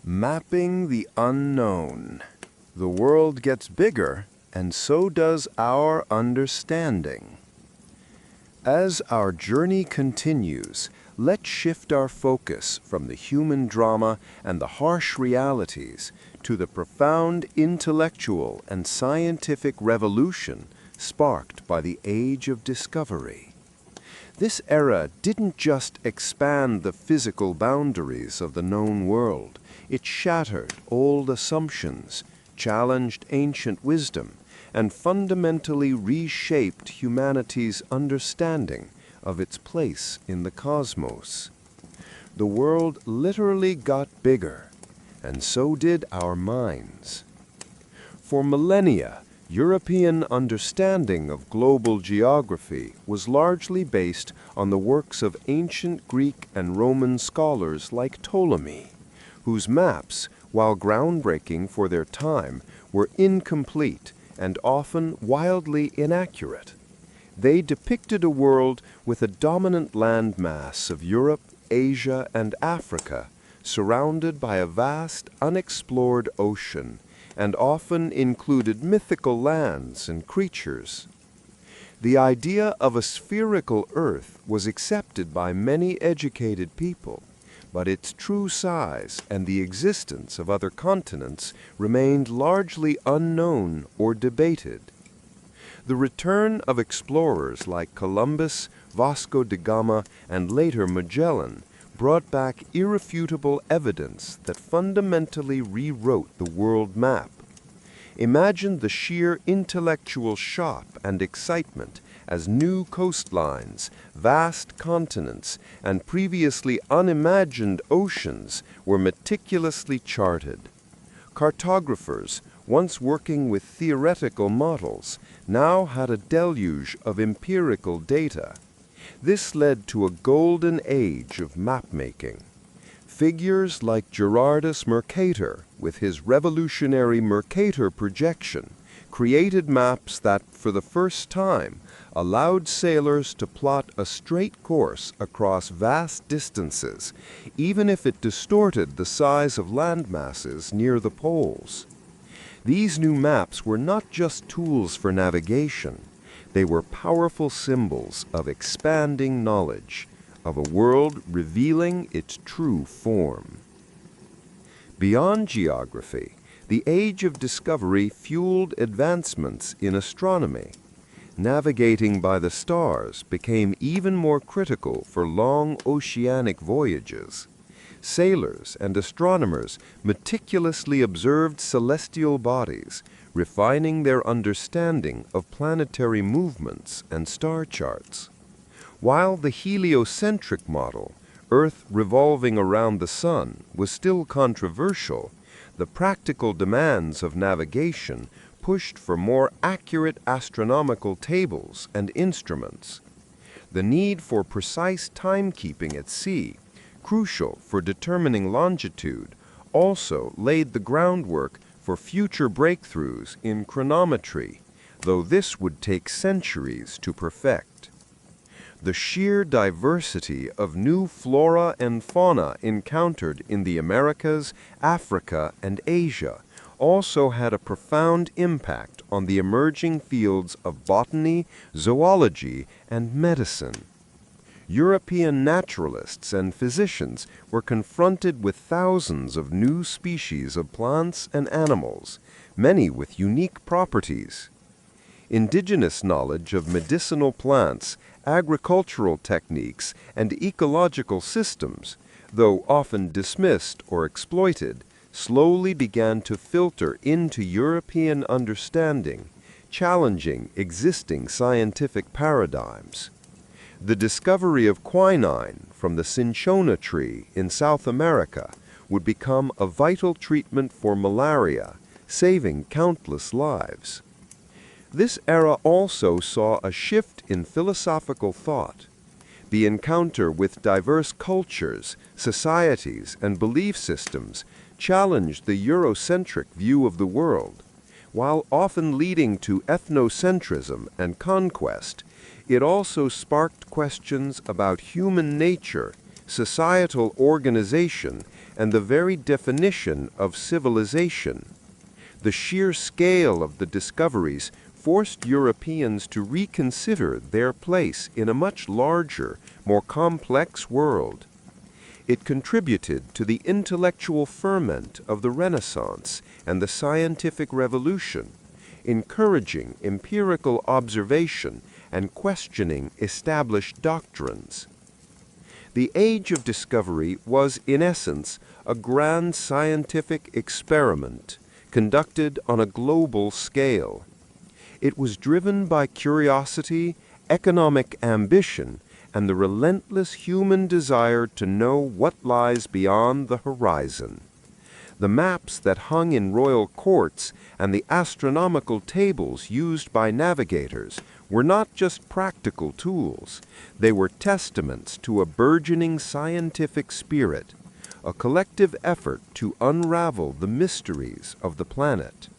Mapping the unknown. The world gets bigger, and so does our understanding. As our journey continues, let's shift our focus from the human drama and the harsh realities to the profound intellectual and scientific revolution sparked by the Age of Discovery. This era didn't just expand the physical boundaries of the known world. It shattered old assumptions, challenged ancient wisdom, and fundamentally reshaped humanity's understanding of its place in the cosmos. The world literally got bigger, and so did our minds. For millennia, European understanding of global geography was largely based on the works of ancient Greek and Roman scholars like Ptolemy, whose maps, while groundbreaking for their time, were incomplete and often wildly inaccurate. They depicted a world with a dominant landmass of Europe, Asia, and Africa, surrounded by a vast, unexplored ocean, and often included mythical lands and creatures. The idea of a spherical Earth was accepted by many educated people, but its true size and the existence of other continents remained largely unknown or debated. The return of explorers like Columbus, Vasco da Gama, and later Magellan brought back irrefutable evidence that fundamentally rewrote the world map. Imagine the sheer intellectual shock and excitement as new coastlines, vast continents, and previously unimagined oceans were meticulously charted. Cartographers, once working with theoretical models, now had a deluge of empirical data. This led to a golden age of map-making. Figures like Gerardus Mercator, with his revolutionary Mercator projection, created maps that, for the first time, allowed sailors to plot a straight course across vast distances, even if it distorted the size of land masses near the poles. These new maps were not just tools for navigation. They were powerful symbols of expanding knowledge, of a world revealing its true form. Beyond geography, the age of discovery fueled advancements in astronomy. Navigating by the stars became even more critical for long oceanic voyages. Sailors and astronomers meticulously observed celestial bodies, refining their understanding of planetary movements and star charts. While the heliocentric model, Earth revolving around the Sun, was still controversial, the practical demands of navigation pushed for more accurate astronomical tables and instruments. The need for precise timekeeping at sea, crucial for determining longitude, also laid the groundwork for future breakthroughs in chronometry, though this would take centuries to perfect. The sheer diversity of new flora and fauna encountered in the Americas, Africa, and Asia also had a profound impact on the emerging fields of botany, zoology, and medicine. European naturalists and physicians were confronted with thousands of new species of plants and animals, many with unique properties. Indigenous knowledge of medicinal plants, agricultural techniques, and ecological systems, though often dismissed or exploited, slowly began to filter into European understanding, challenging existing scientific paradigms. The discovery of quinine from the cinchona tree in South America would become a vital treatment for malaria, saving countless lives. This era also saw a shift in philosophical thought. The encounter with diverse cultures, societies, and belief systems challenged the Eurocentric view of the world. While often leading to ethnocentrism and conquest, it also sparked questions about human nature, societal organization, and the very definition of civilization. The sheer scale of the discoveries forced Europeans to reconsider their place in a much larger, more complex world. It contributed to the intellectual ferment of the Renaissance and the scientific revolution, encouraging empirical observation and questioning established doctrines. The Age of Discovery was, in essence, a grand scientific experiment conducted on a global scale. It was driven by curiosity, economic ambition, and the relentless human desire to know what lies beyond the horizon. The maps that hung in royal courts and the astronomical tables used by navigators were not just practical tools. They were testaments to a burgeoning scientific spirit, a collective effort to unravel the mysteries of the planet.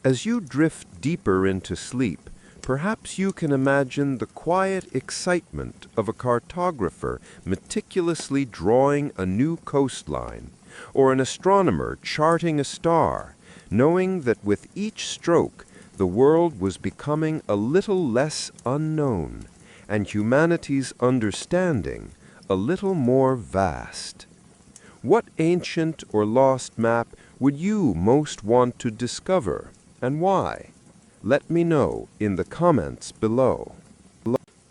As you drift deeper into sleep, Perhaps you can imagine the quiet excitement of a cartographer meticulously drawing a new coastline, or an astronomer charting a star, knowing that with each stroke the world was becoming a little less unknown, and humanity's understanding a little more vast. What ancient or lost map would you most want to discover, and why? Let me know in the comments below.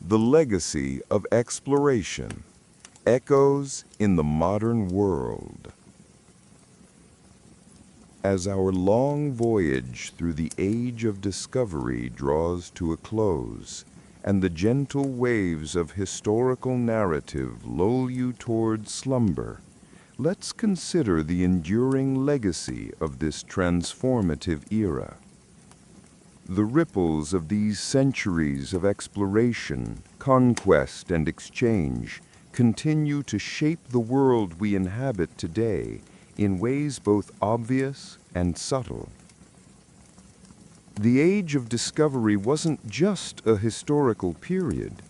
The legacy of exploration. Echoes in the modern world. As our long voyage through the age of discovery draws to a close, and the gentle waves of historical narrative lull you toward slumber, let's consider the enduring legacy of this transformative era. The ripples of these centuries of exploration, conquest, and exchange continue to shape the world we inhabit today in ways both obvious and subtle. The Age of Discovery wasn't just a historical period.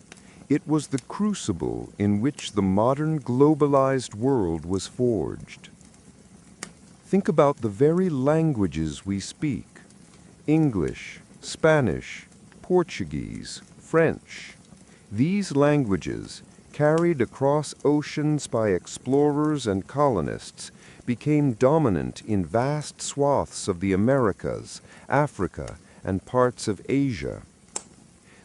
It was the crucible in which the modern globalized world was forged. Think about the very languages we speak: English, Spanish, Portuguese, French. These languages, carried across oceans by explorers and colonists, became dominant in vast swaths of the Americas, Africa, and parts of Asia.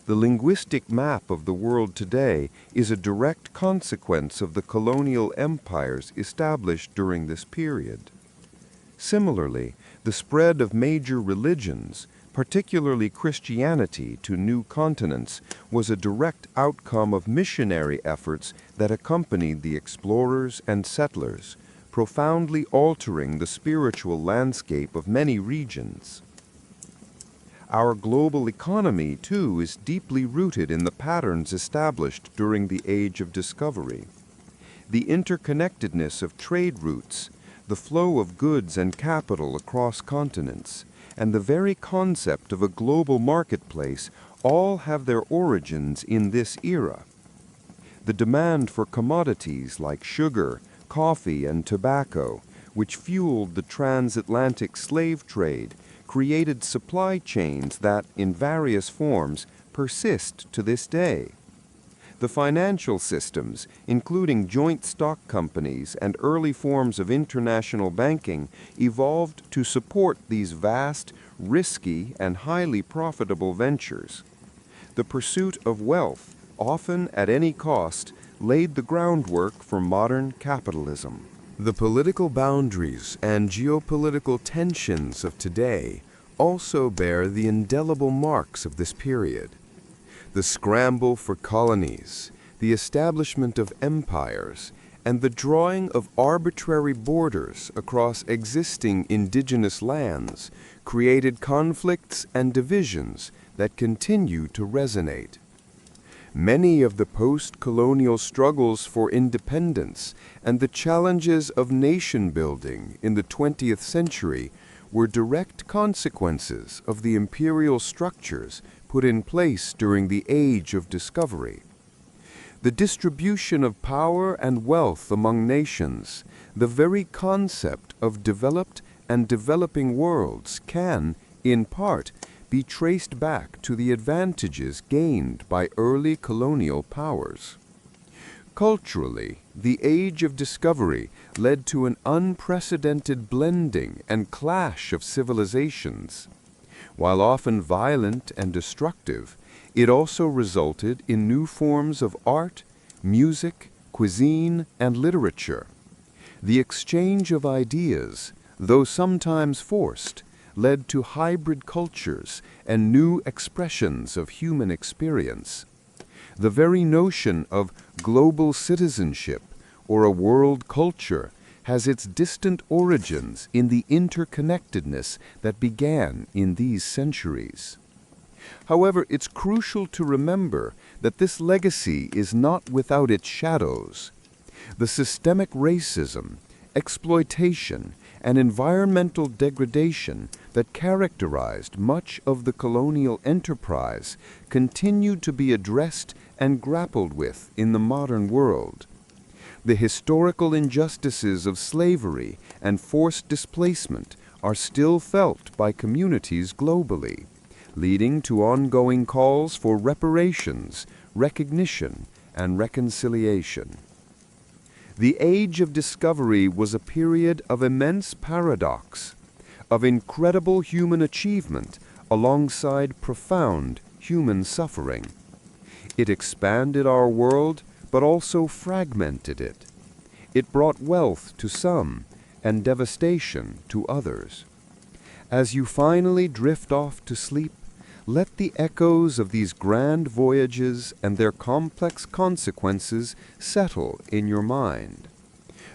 The linguistic map of the world today is a direct consequence of the colonial empires established during this period. Similarly, the spread of major religions, particularly Christianity, to new continents was a direct outcome of missionary efforts that accompanied the explorers and settlers, profoundly altering the spiritual landscape of many regions. Our global economy, too, is deeply rooted in the patterns established during the Age of Discovery. The interconnectedness of trade routes, the flow of goods and capital across continents, and the very concept of a global marketplace all have their origins in this era. The demand for commodities like sugar, coffee, and tobacco, which fueled the transatlantic slave trade, created supply chains that, in various forms, persist to this day. The financial systems, including joint stock companies and early forms of international banking, evolved to support these vast, risky, and highly profitable ventures. The pursuit of wealth, often at any cost, laid the groundwork for modern capitalism. The political boundaries and geopolitical tensions of today also bear the indelible marks of this period. The scramble for colonies, the establishment of empires, and the drawing of arbitrary borders across existing indigenous lands created conflicts and divisions that continue to resonate. Many of the post-colonial struggles for independence and the challenges of nation-building in the 20th century were direct consequences of the imperial structures put in place during the Age of Discovery. The distribution of power and wealth among nations, the very concept of developed and developing worlds can, in part, be traced back to the advantages gained by early colonial powers. Culturally, the Age of Discovery led to an unprecedented blending and clash of civilizations. While often violent and destructive, it also resulted in new forms of art, music, cuisine, and literature. The exchange of ideas, though sometimes forced, led to hybrid cultures and new expressions of human experience. The very notion of global citizenship or a world culture has its distant origins in the interconnectedness that began in these centuries. However, it's crucial to remember that this legacy is not without its shadows. The systemic racism, exploitation, and environmental degradation that characterized much of the colonial enterprise continued to be addressed and grappled with in the modern world. The historical injustices of slavery and forced displacement are still felt by communities globally, leading to ongoing calls for reparations, recognition, and reconciliation. The Age of Discovery was a period of immense paradox, of incredible human achievement alongside profound human suffering. It expanded our world, but also fragmented it. It brought wealth to some and devastation to others. As you finally drift off to sleep, let the echoes of these grand voyages and their complex consequences settle in your mind.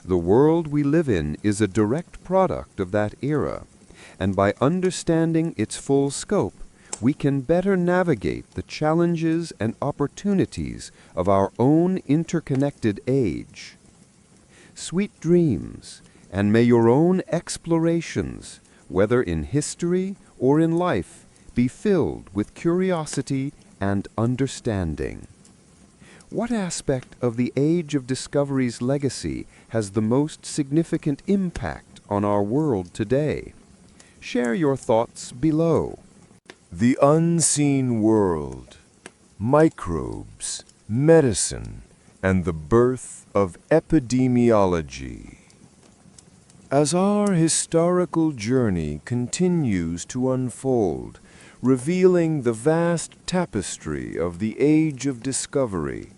The world we live in is a direct product of that era, and by understanding its full scope, we can better navigate the challenges and opportunities of our own interconnected age. Sweet dreams, and may your own explorations, whether in history or in life, be filled with curiosity and understanding. What aspect of the Age of Discovery's legacy has the most significant impact on our world today? Share your thoughts below. The unseen world, microbes, medicine, and the birth of epidemiology. As our historical journey continues to unfold, revealing the vast tapestry of the Age of Discovery,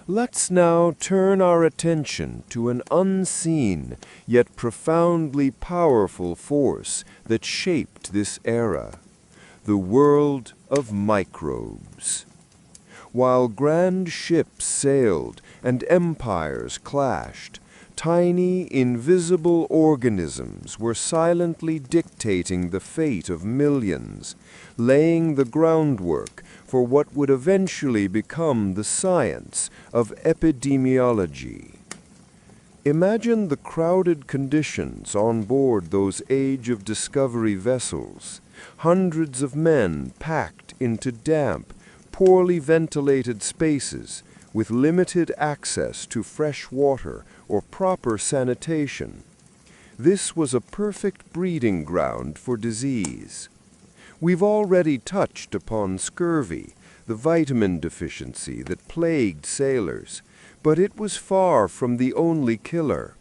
let's now turn our attention to an unseen yet profoundly powerful force that shaped this era, the world of microbes. While grand ships sailed and empires clashed, tiny, invisible organisms were silently dictating the fate of millions, laying the groundwork for what would eventually become the science of epidemiology. Imagine the crowded conditions on board those Age of Discovery vessels, hundreds of men packed into damp, poorly ventilated spaces with limited access to fresh water or proper sanitation. This was a perfect breeding ground for disease. We've already touched upon scurvy, the vitamin deficiency that plagued sailors, but it was far from the only killer.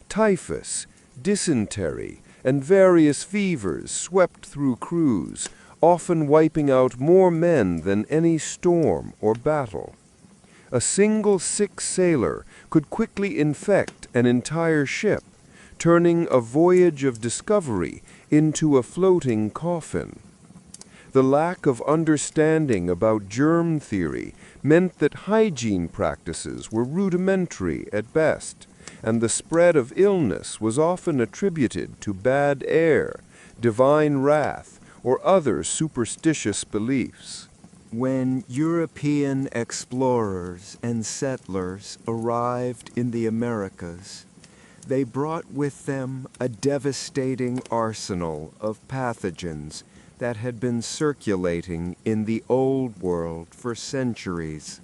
Typhus, dysentery, and various fevers swept through crews, often wiping out more men than any storm or battle. A single sick sailor could quickly infect an entire ship, turning a voyage of discovery into a floating coffin. The lack of understanding about germ theory meant that hygiene practices were rudimentary at best, and the spread of illness was often attributed to bad air, divine wrath, or other superstitious beliefs. When European explorers and settlers arrived in the Americas, they brought with them a devastating arsenal of pathogens that had been circulating in the Old World for centuries.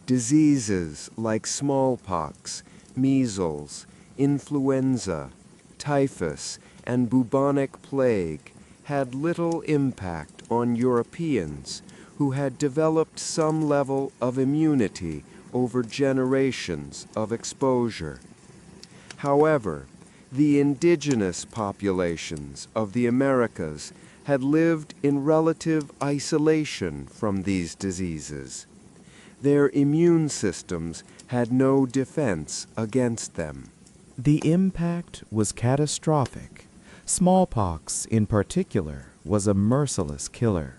Diseases like smallpox, measles, influenza, typhus, and bubonic plague had little impact on Europeans who had developed some level of immunity over generations of exposure. However, the indigenous populations of the Americas had lived in relative isolation from these diseases. Their immune systems had no defense against them. The impact was catastrophic. Smallpox, in particular, was a merciless killer.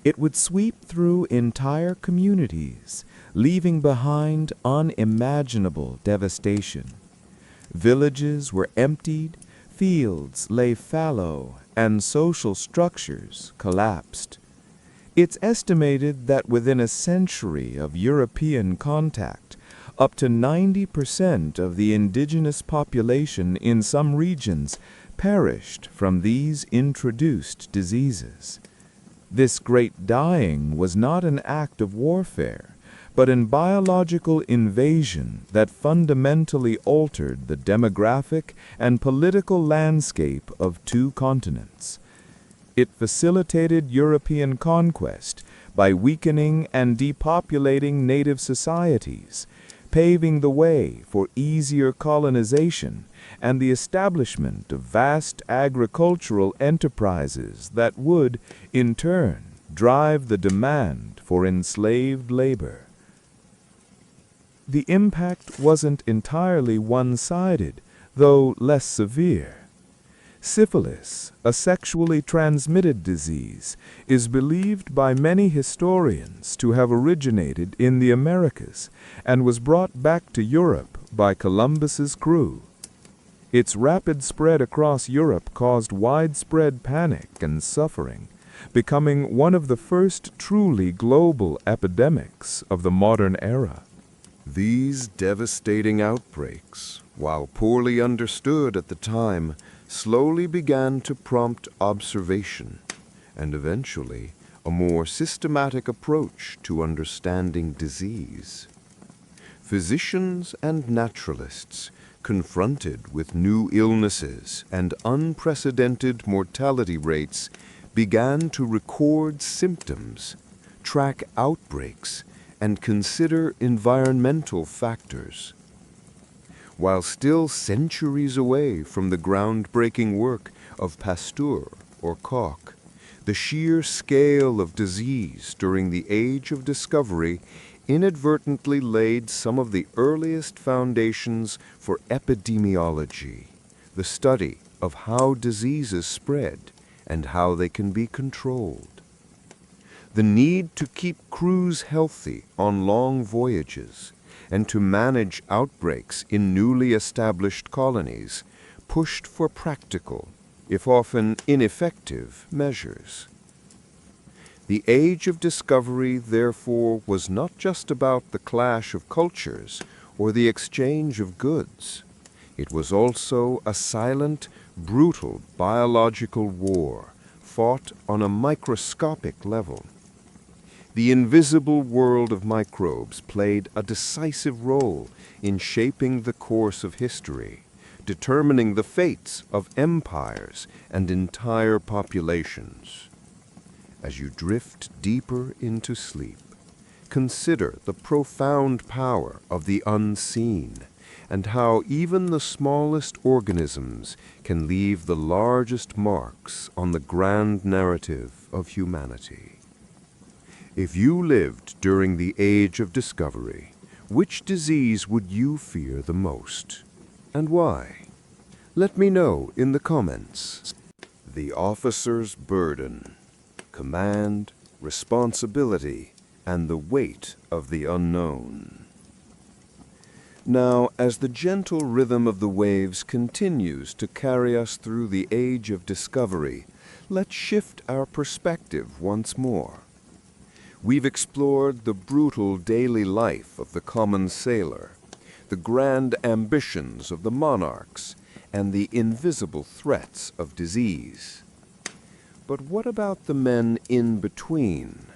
It would sweep through entire communities, leaving behind unimaginable devastation. Villages were emptied, fields lay fallow, and social structures collapsed. It's estimated that within a century of European contact, Up to 90% of the indigenous population in some regions perished from these introduced diseases. This great dying was not an act of warfare, but an biological invasion that fundamentally altered the demographic and political landscape of two continents. It facilitated European conquest by weakening and depopulating native societies, paving the way for easier colonization and the establishment of vast agricultural enterprises that would, in turn, drive the demand for enslaved labor. The impact wasn't entirely one-sided, though less severe. Syphilis, a sexually transmitted disease, is believed by many historians to have originated in the Americas and was brought back to Europe by Columbus's crew. Its rapid spread across Europe caused widespread panic and suffering, becoming one of the first truly global epidemics of the modern era. These devastating outbreaks, while poorly understood at the time, slowly began to prompt observation and eventually a more systematic approach to understanding disease. Physicians and naturalists, confronted with new illnesses and unprecedented mortality rates, began to record symptoms, track outbreaks, and consider environmental factors. While still centuries away from the groundbreaking work of Pasteur or Koch, the sheer scale of disease during the Age of Discovery inadvertently laid some of the earliest foundations for epidemiology, the study of how diseases spread and how they can be controlled. The need to keep crews healthy on long voyages and to manage outbreaks in newly established colonies pushed for practical, if often ineffective, measures. The Age of Discovery, therefore, was not just about the clash of cultures or the exchange of goods. It was also a silent, brutal biological war fought on a microscopic level. The invisible world of microbes played a decisive role in shaping the course of history, determining the fates of empires and entire populations. As you drift deeper into sleep, consider the profound power of the unseen and how even the smallest organisms can leave the largest marks on the grand narrative of humanity. If you lived during the Age of Discovery, which disease would you fear the most, and why? Let me know in the comments. The officer's burden, command, responsibility, and the weight of the unknown. Now, as the gentle rhythm of the waves continues to carry us through the Age of Discovery, let's shift our perspective once more. We've explored the brutal daily life of the common sailor, the grand ambitions of the monarchs, and the invisible threats of disease. But what about the men in between?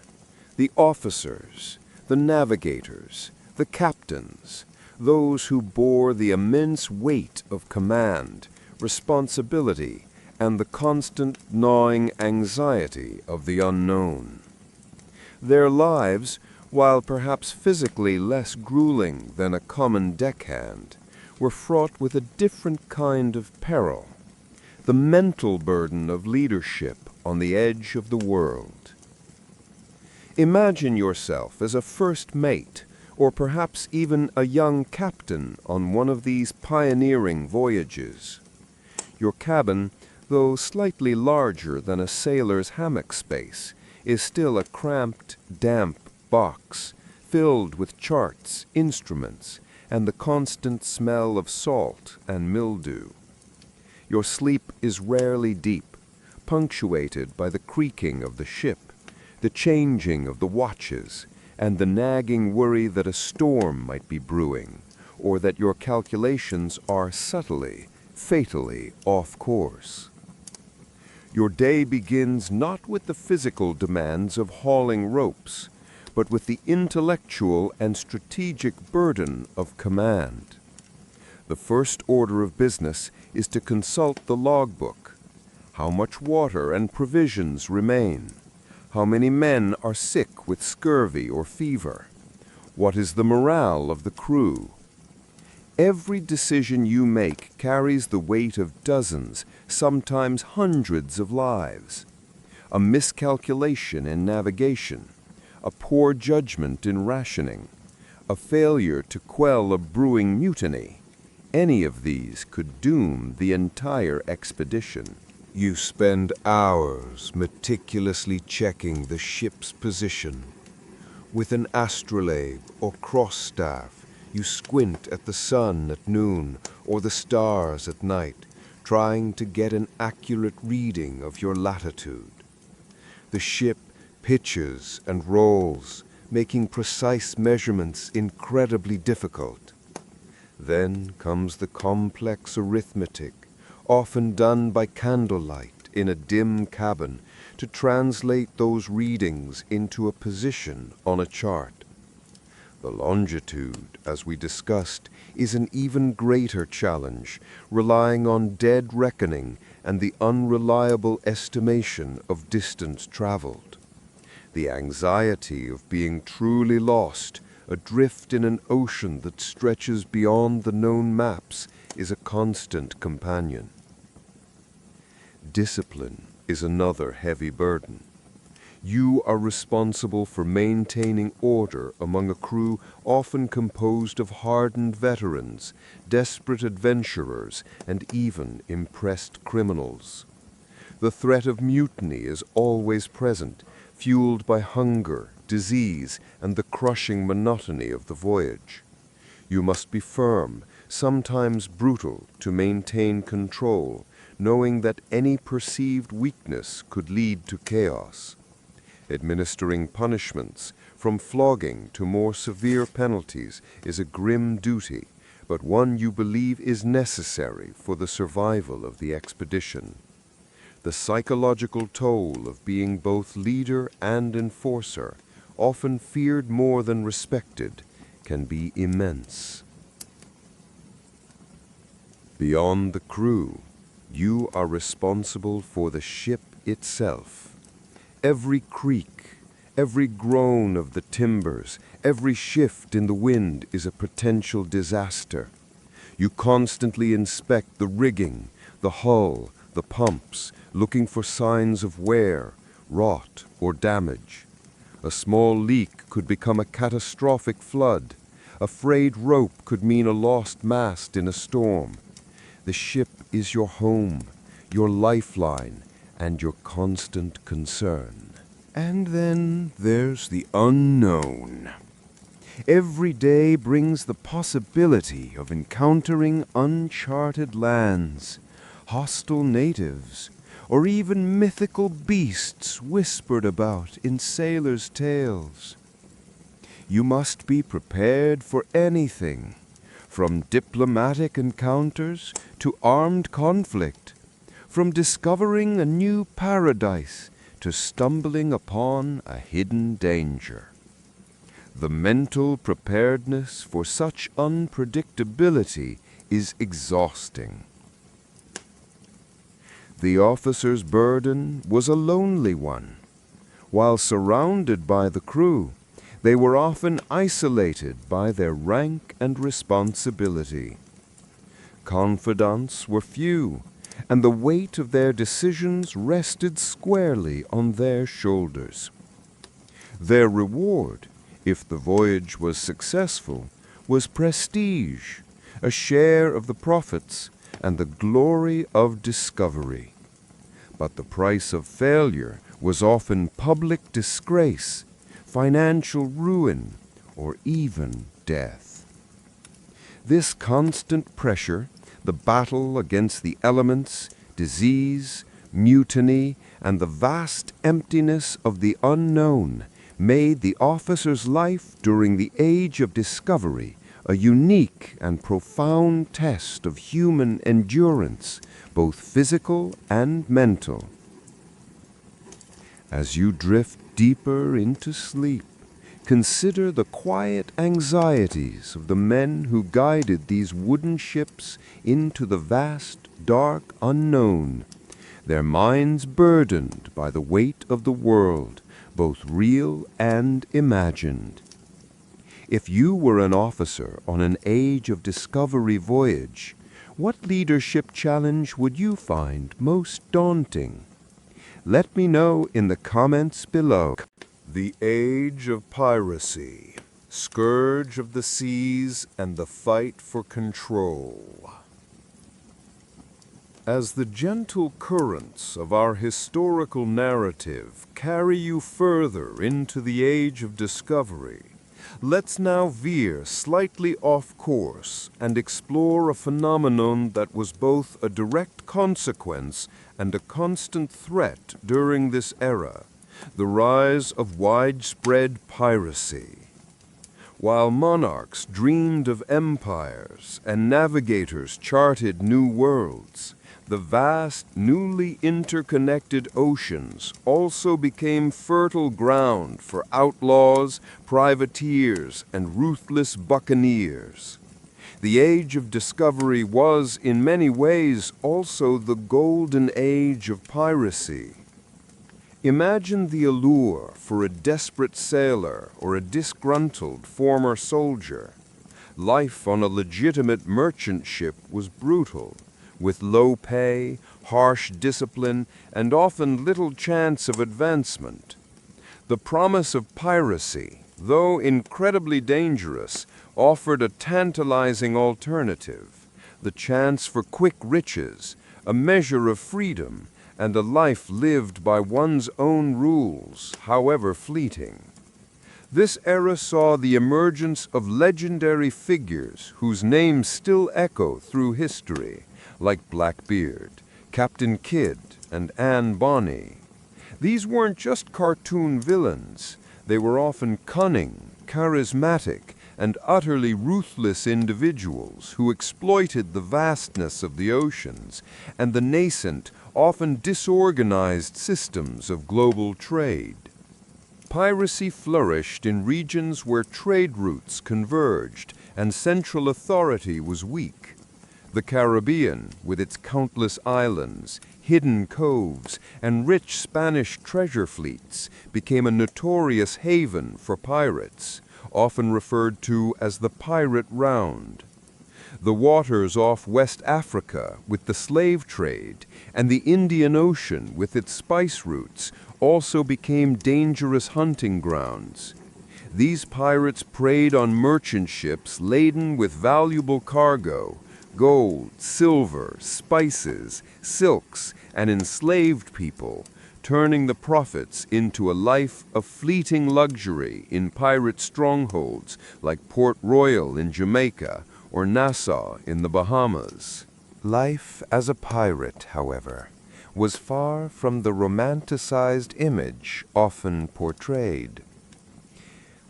The officers, the navigators, the captains, those who bore the immense weight of command, responsibility, and the constant gnawing anxiety of the unknown. Their lives, while perhaps physically less grueling than a common deckhand, were fraught with a different kind of peril, the mental burden of leadership on the edge of the world. Imagine yourself as a first mate, or perhaps even a young captain on one of these pioneering voyages. Your cabin, though slightly larger than a sailor's hammock space, is still a cramped, damp box filled with charts, instruments, and the constant smell of salt and mildew. Your sleep is rarely deep, punctuated by the creaking of the ship, the changing of the watches, and the nagging worry that a storm might be brewing, or that your calculations are subtly, fatally off course. Your day begins not with the physical demands of hauling ropes, but with the intellectual and strategic burden of command. The first order of business is to consult the logbook. How much water and provisions remain? How many men are sick with scurvy or fever? What is the morale of the crew? Every decision you make carries the weight of dozens, sometimes hundreds of lives. A miscalculation in navigation, a poor judgment in rationing, a failure to quell a brewing mutiny, any of these could doom the entire expedition. You spend hours meticulously checking the ship's position. With an astrolabe or cross-staff, you squint at the sun at noon or the stars at night, trying to get an accurate reading of your latitude. The ship pitches and rolls, making precise measurements incredibly difficult. Then comes the complex arithmetic, often done by candlelight in a dim cabin, to translate those readings into a position on a chart. The longitude, as we discussed, is an even greater challenge, relying on dead reckoning and the unreliable estimation of distance traveled. The anxiety of being truly lost, adrift in an ocean that stretches beyond the known maps, is a constant companion. Discipline is another heavy burden. You are responsible for maintaining order among a crew often composed of hardened veterans, desperate adventurers, and even impressed criminals. The threat of mutiny is always present, fueled by hunger, disease, and the crushing monotony of the voyage. You must be firm, sometimes brutal, to maintain control, knowing that any perceived weakness could lead to chaos. Administering punishments, from flogging to more severe penalties, is a grim duty, but one you believe is necessary for the survival of the expedition. The psychological toll of being both leader and enforcer, often feared more than respected, can be immense. Beyond the crew, you are responsible for the ship itself. Every creak, every groan of the timbers, every shift in the wind is a potential disaster. You constantly inspect the rigging, the hull, the pumps, looking for signs of wear, rot, or damage. A small leak could become a catastrophic flood. A frayed rope could mean a lost mast in a storm. The ship is your home, your lifeline, and your constant concern. And then there's the unknown. Every day brings the possibility of encountering uncharted lands, hostile natives, or even mythical beasts whispered about in sailors' tales. You must be prepared for anything, from diplomatic encounters to armed conflict, from discovering a new paradise to stumbling upon a hidden danger. The mental preparedness for such unpredictability is exhausting. The officer's burden was a lonely one. While surrounded by the crew, they were often isolated by their rank and responsibility. Confidants were few, and the weight of their decisions rested squarely on their shoulders. Their reward, if the voyage was successful, was prestige, a share of the profits, and the glory of discovery. But the price of failure was often public disgrace, financial ruin, or even death. This constant pressure, the battle against the elements, disease, mutiny, and the vast emptiness of the unknown, made the officer's life during the Age of Discovery a unique and profound test of human endurance, both physical and mental. As you drift deeper into sleep, consider the quiet anxieties of the men who guided these wooden ships into the vast, dark unknown, their minds burdened by the weight of the world, both real and imagined. If you were an officer on an Age of Discovery voyage, what leadership challenge would you find most daunting? Let me know in the comments below. The age of piracy, scourge of the seas, and the fight for control. As the gentle currents of our historical narrative carry you further into the Age of Discovery, let's now veer slightly off course and explore a phenomenon that was both a direct consequence and a constant threat during this era: the rise of widespread piracy. While monarchs dreamed of empires and navigators charted new worlds, the vast, newly interconnected oceans also became fertile ground for outlaws, privateers, and ruthless buccaneers. The Age of Discovery was, in many ways, also the golden age of piracy. Imagine the allure for a desperate sailor or a disgruntled former soldier. Life on a legitimate merchant ship was brutal, with low pay, harsh discipline, and often little chance of advancement. The promise of piracy, though incredibly dangerous, offered a tantalizing alternative: the chance for quick riches, a measure of freedom, and a life lived by one's own rules, however fleeting. This era saw the emergence of legendary figures whose names still echo through history, like Blackbeard, Captain Kidd, and Anne Bonny. These weren't just cartoon villains. They were often cunning, charismatic, and utterly ruthless individuals who exploited the vastness of the oceans and the nascent, often disorganized systems of global trade. Piracy flourished in regions where trade routes converged and central authority was weak. The Caribbean, with its countless islands, hidden coves, and rich Spanish treasure fleets, became a notorious haven for pirates, often referred to as the Pirate Round. The waters off West Africa with the slave trade, and the Indian Ocean with its spice routes, also became dangerous hunting grounds. These pirates preyed on merchant ships laden with valuable cargo: gold, silver, spices, silks, and enslaved people, turning the profits into a life of fleeting luxury in pirate strongholds like Port Royal in Jamaica or Nassau in the Bahamas. Life as a pirate, however, was far from the romanticized image often portrayed.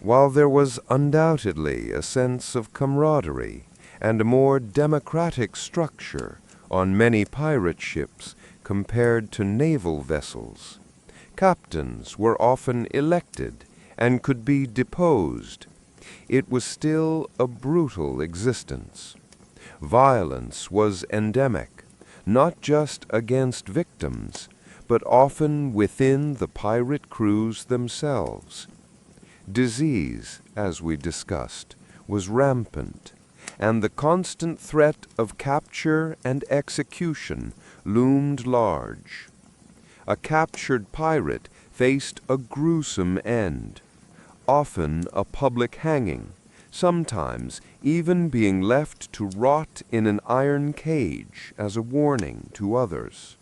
While there was undoubtedly a sense of camaraderie and a more democratic structure on many pirate ships compared to naval vessels, captains were often elected and could be deposed. It was still a brutal existence. Violence was endemic, not just against victims, but often within the pirate crews themselves. Disease, as we discussed, was rampant, and the constant threat of capture and execution loomed large. A captured pirate faced a gruesome end, often a public hanging, sometimes even being left to rot in an iron cage as a warning to others.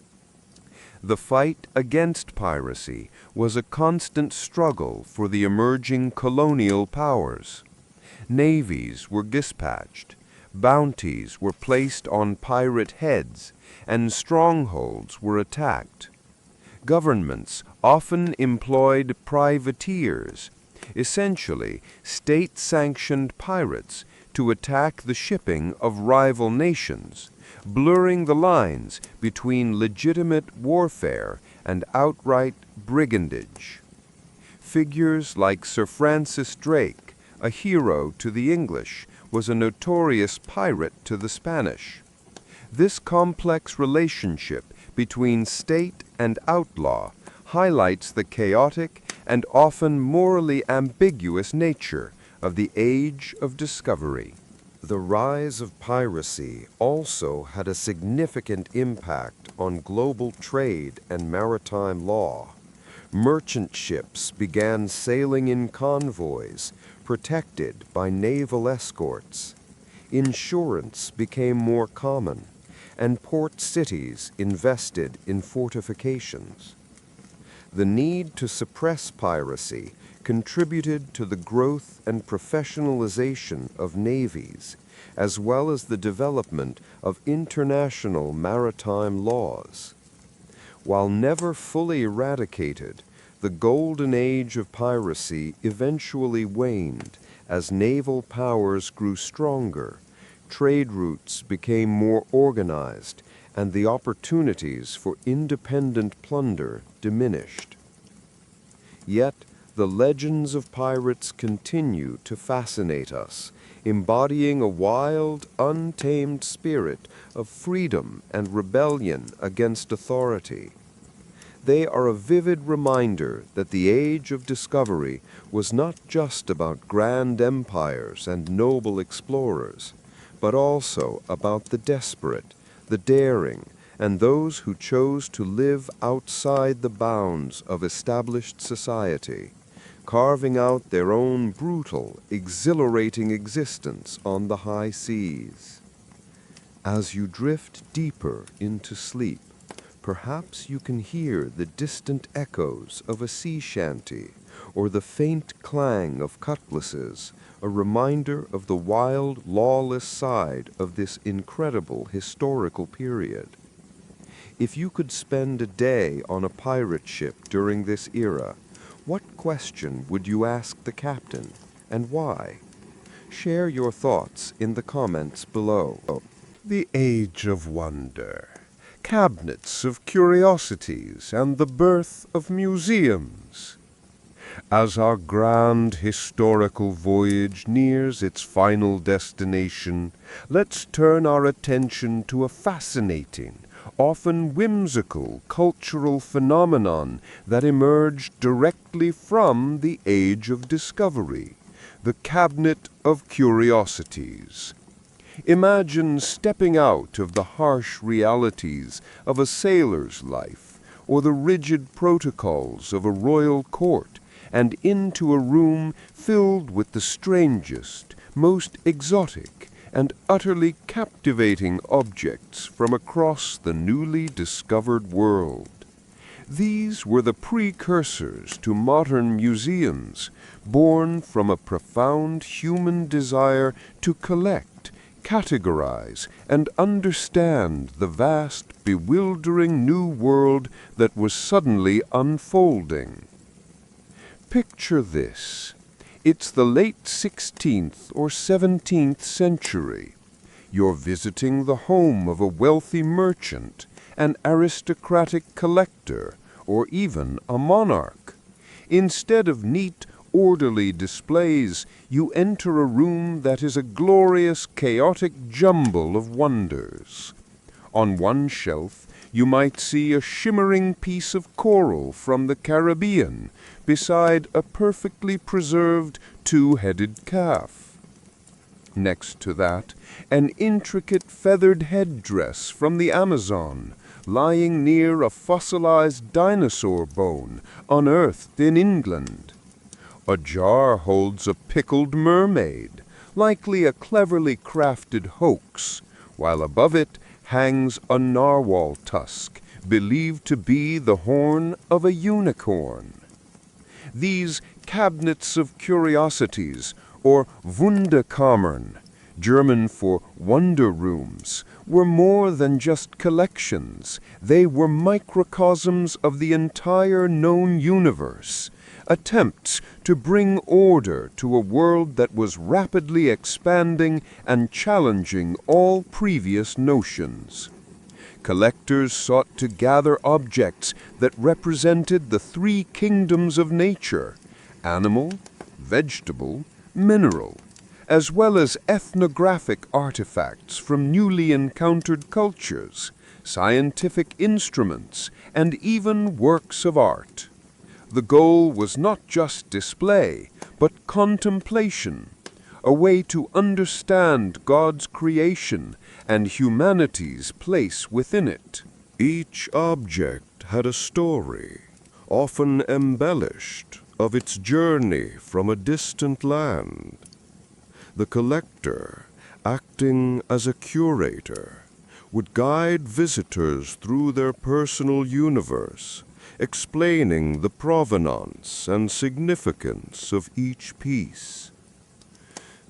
The fight against piracy was a constant struggle for the emerging colonial powers. Navies were dispatched, bounties were placed on pirate heads, and strongholds were attacked. Governments often employed privateers, essentially state-sanctioned pirates to attack the shipping of rival nations, blurring the lines between legitimate warfare and outright brigandage. Figures like Sir Francis Drake, a hero to the English, was a notorious pirate to the Spanish. This complex relationship between state and outlaw highlights the chaotic and often morally ambiguous nature of the Age of Discovery. The rise of piracy also had a significant impact on global trade and maritime law. Merchant ships began sailing in convoys, protected by naval escorts. Insurance became more common, and port cities invested in fortifications. The need to suppress piracy contributed to the growth and professionalization of navies, as well as the development of international maritime laws. While never fully eradicated, the golden age of piracy eventually waned as naval powers grew stronger, trade routes became more organized, and the opportunities for independent plunder diminished. Yet, the legends of pirates continue to fascinate us, embodying a wild, untamed spirit of freedom and rebellion against authority. They are a vivid reminder that the Age of Discovery was not just about grand empires and noble explorers, but also about the desperate, the daring, and those who chose to live outside the bounds of established society, carving out their own brutal, exhilarating existence on the high seas. As you drift deeper into sleep, perhaps you can hear the distant echoes of a sea shanty or the faint clang of cutlasses, a reminder of the wild, lawless side of this incredible historical period. If you could spend a day on a pirate ship during this era, what question would you ask the captain, and why? Share your thoughts in the comments below. The Age of Wonder, cabinets of curiosities, and the birth of museums. As our grand historical voyage nears its final destination, let's turn our attention to a fascinating, often whimsical cultural phenomenon that emerged directly from the Age of Discovery, the Cabinet of Curiosities. Imagine stepping out of the harsh realities of a sailor's life or the rigid protocols of a royal court and into a room filled with the strangest, most exotic, and utterly captivating objects from across the newly discovered world. These were the precursors to modern museums, born from a profound human desire to collect, categorize, and understand the vast, bewildering new world that was suddenly unfolding. Picture this. It's the late 16th or 17th century. You're visiting the home of a wealthy merchant, an aristocratic collector, or even a monarch. Instead of neat, orderly displays, you enter a room that is a glorious, chaotic jumble of wonders. On one shelf, you might see a shimmering piece of coral from the Caribbean beside a perfectly preserved two-headed calf. Next to that, an intricate feathered headdress from the Amazon, lying near a fossilized dinosaur bone unearthed in England. A jar holds a pickled mermaid, likely a cleverly crafted hoax, while above it hangs a narwhal tusk, believed to be the horn of a unicorn. These cabinets of curiosities, or Wunderkammern, German for wonder rooms, were more than just collections. They were microcosms of the entire known universe, attempts to bring order to a world that was rapidly expanding and challenging all previous notions. Collectors sought to gather objects that represented the three kingdoms of nature: animal, vegetable, mineral, as well as ethnographic artifacts from newly encountered cultures, scientific instruments, and even works of art. The goal was not just display, but contemplation, a way to understand God's creation and humanity's place within it. Each object had a story, often embellished, of its journey from a distant land. The collector, acting as a curator, would guide visitors through their personal universe, explaining the provenance and significance of each piece.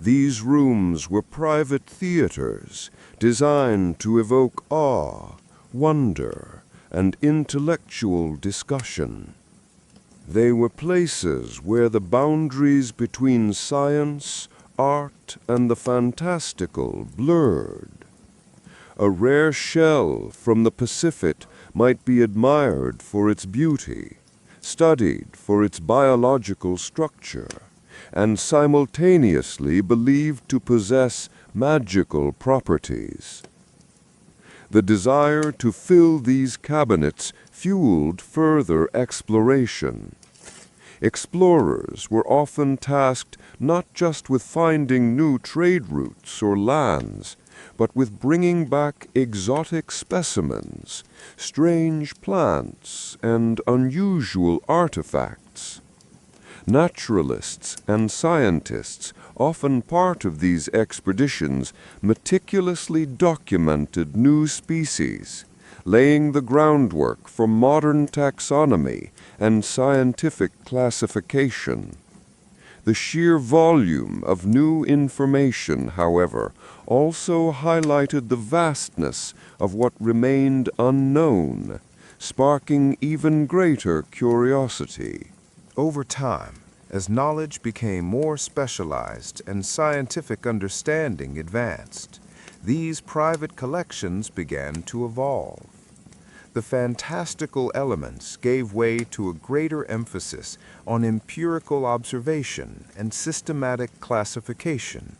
These rooms were private theaters designed to evoke awe, wonder, and intellectual discussion. They were places where the boundaries between science, art, and the fantastical blurred. A rare shell from the Pacific might be admired for its beauty, studied for its biological structure, and simultaneously believed to possess magical properties. The desire to fill these cabinets fueled further exploration. Explorers were often tasked not just with finding new trade routes or lands, but with bringing back exotic specimens, strange plants, and unusual artifacts. Naturalists and scientists, often part of these expeditions, meticulously documented new species, laying the groundwork for modern taxonomy and scientific classification. The sheer volume of new information, however, also highlighted the vastness of what remained unknown, sparking even greater curiosity. Over time, as knowledge became more specialized and scientific understanding advanced, these private collections began to evolve. The fantastical elements gave way to a greater emphasis on empirical observation and systematic classification.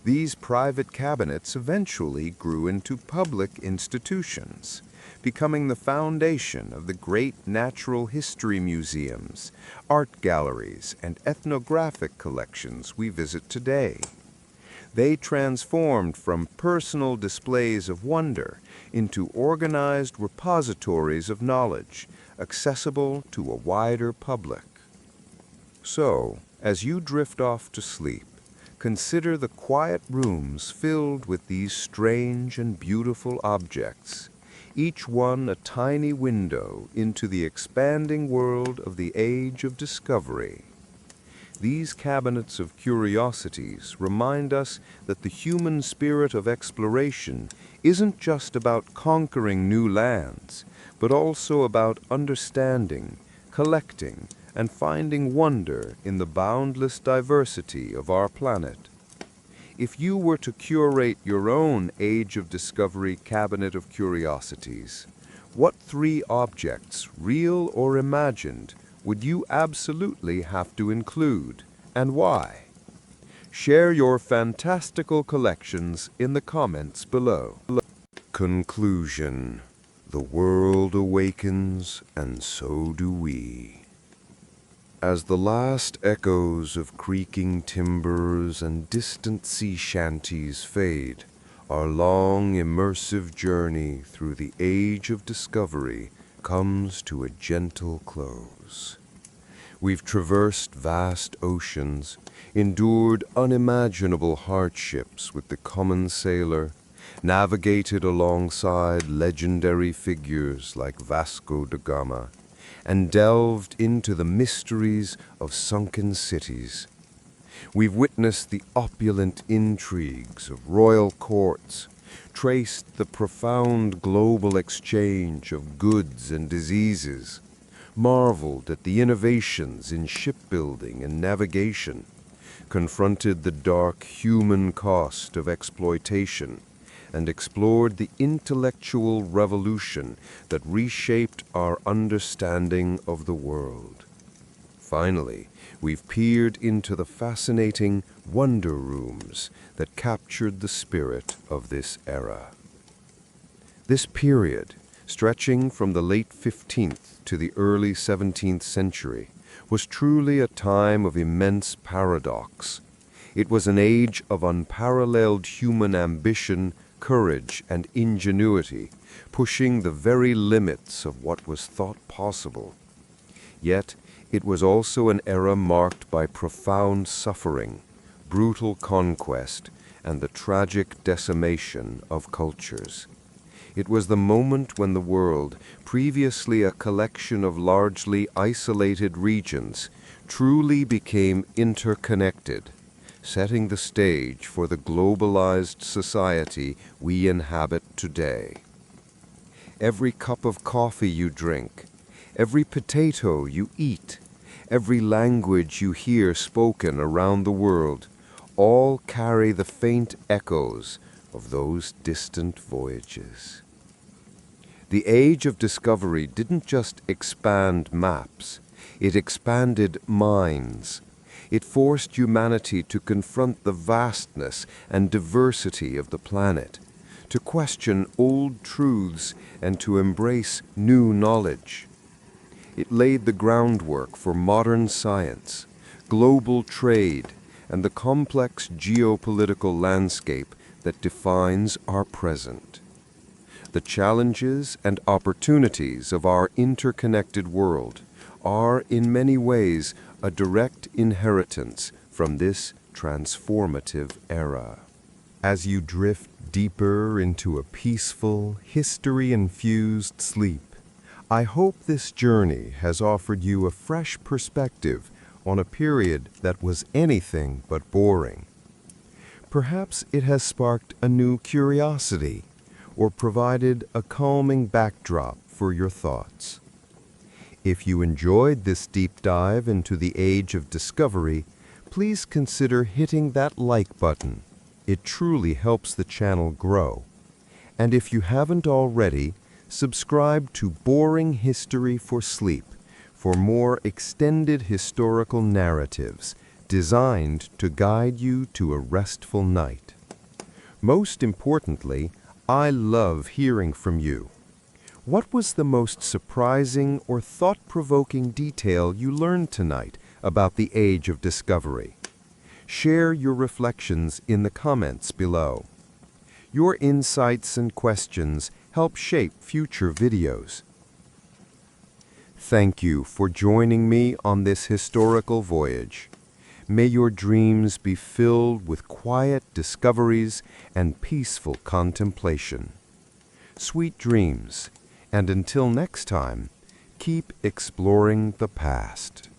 These private cabinets eventually grew into public institutions, becoming the foundation of the great natural history museums, art galleries, and ethnographic collections we visit today. They transformed from personal displays of wonder into organized repositories of knowledge, accessible to a wider public. So, as you drift off to sleep, consider the quiet rooms filled with these strange and beautiful objects, each one a tiny window into the expanding world of the age of discovery. These cabinets of curiosities remind us that the human spirit of exploration isn't just about conquering new lands, but also about understanding, collecting, and finding wonder in the boundless diversity of our planet. If you were to curate your own Age of Discovery cabinet of curiosities, what three objects, real or imagined, would you absolutely have to include, and why? Share your fantastical collections in the comments below. Conclusion. The world awakens, and so do we. As the last echoes of creaking timbers and distant sea shanties fade, our long, immersive journey through the Age of Discovery comes to a gentle close. We've traversed vast oceans, endured unimaginable hardships with the common sailor, navigated alongside legendary figures like Vasco da Gama, and delved into the mysteries of sunken cities. We've witnessed the opulent intrigues of royal courts, traced the profound global exchange of goods and diseases, marveled at the innovations in shipbuilding and navigation, confronted the dark human cost of exploitation, and explored the intellectual revolution that reshaped our understanding of the world. Finally, we've peered into the fascinating wonder rooms that captured the spirit of this era. This period, stretching from the late 15th to the early 17th century, was truly a time of immense paradox. It was an age of unparalleled human ambition, courage, and ingenuity, pushing the very limits of what was thought possible. Yet, it was also an era marked by profound suffering, brutal conquest, and the tragic decimation of cultures. It was the moment when the world, previously a collection of largely isolated regions, truly became interconnected, setting the stage for the globalized society we inhabit today. Every cup of coffee you drink, every potato you eat, every language you hear spoken around the world, all carry the faint echoes of those distant voyages. The age of discovery didn't just expand maps, it expanded minds. It forced humanity to confront the vastness and diversity of the planet, to question old truths and to embrace new knowledge. It laid the groundwork for modern science, global trade, and the complex geopolitical landscape that defines our present. The challenges and opportunities of our interconnected world are, in many ways, a direct inheritance from this transformative era. As you drift deeper into a peaceful, history-infused sleep, I hope this journey has offered you a fresh perspective on a period that was anything but boring. Perhaps it has sparked a new curiosity or provided a calming backdrop for your thoughts. If you enjoyed this deep dive into the age of discovery, please consider hitting that like button. It truly helps the channel grow. And if you haven't already, subscribe to Boring History for Sleep for more extended historical narratives designed to guide you to a restful night. Most importantly, I love hearing from you. What was the most surprising or thought-provoking detail you learned tonight about the age of discovery? Share your reflections in the comments below. Your insights and questions help shape future videos. Thank you for joining me on this historical voyage. May your dreams be filled with quiet discoveries and peaceful contemplation. Sweet dreams, and until next time, keep exploring the past.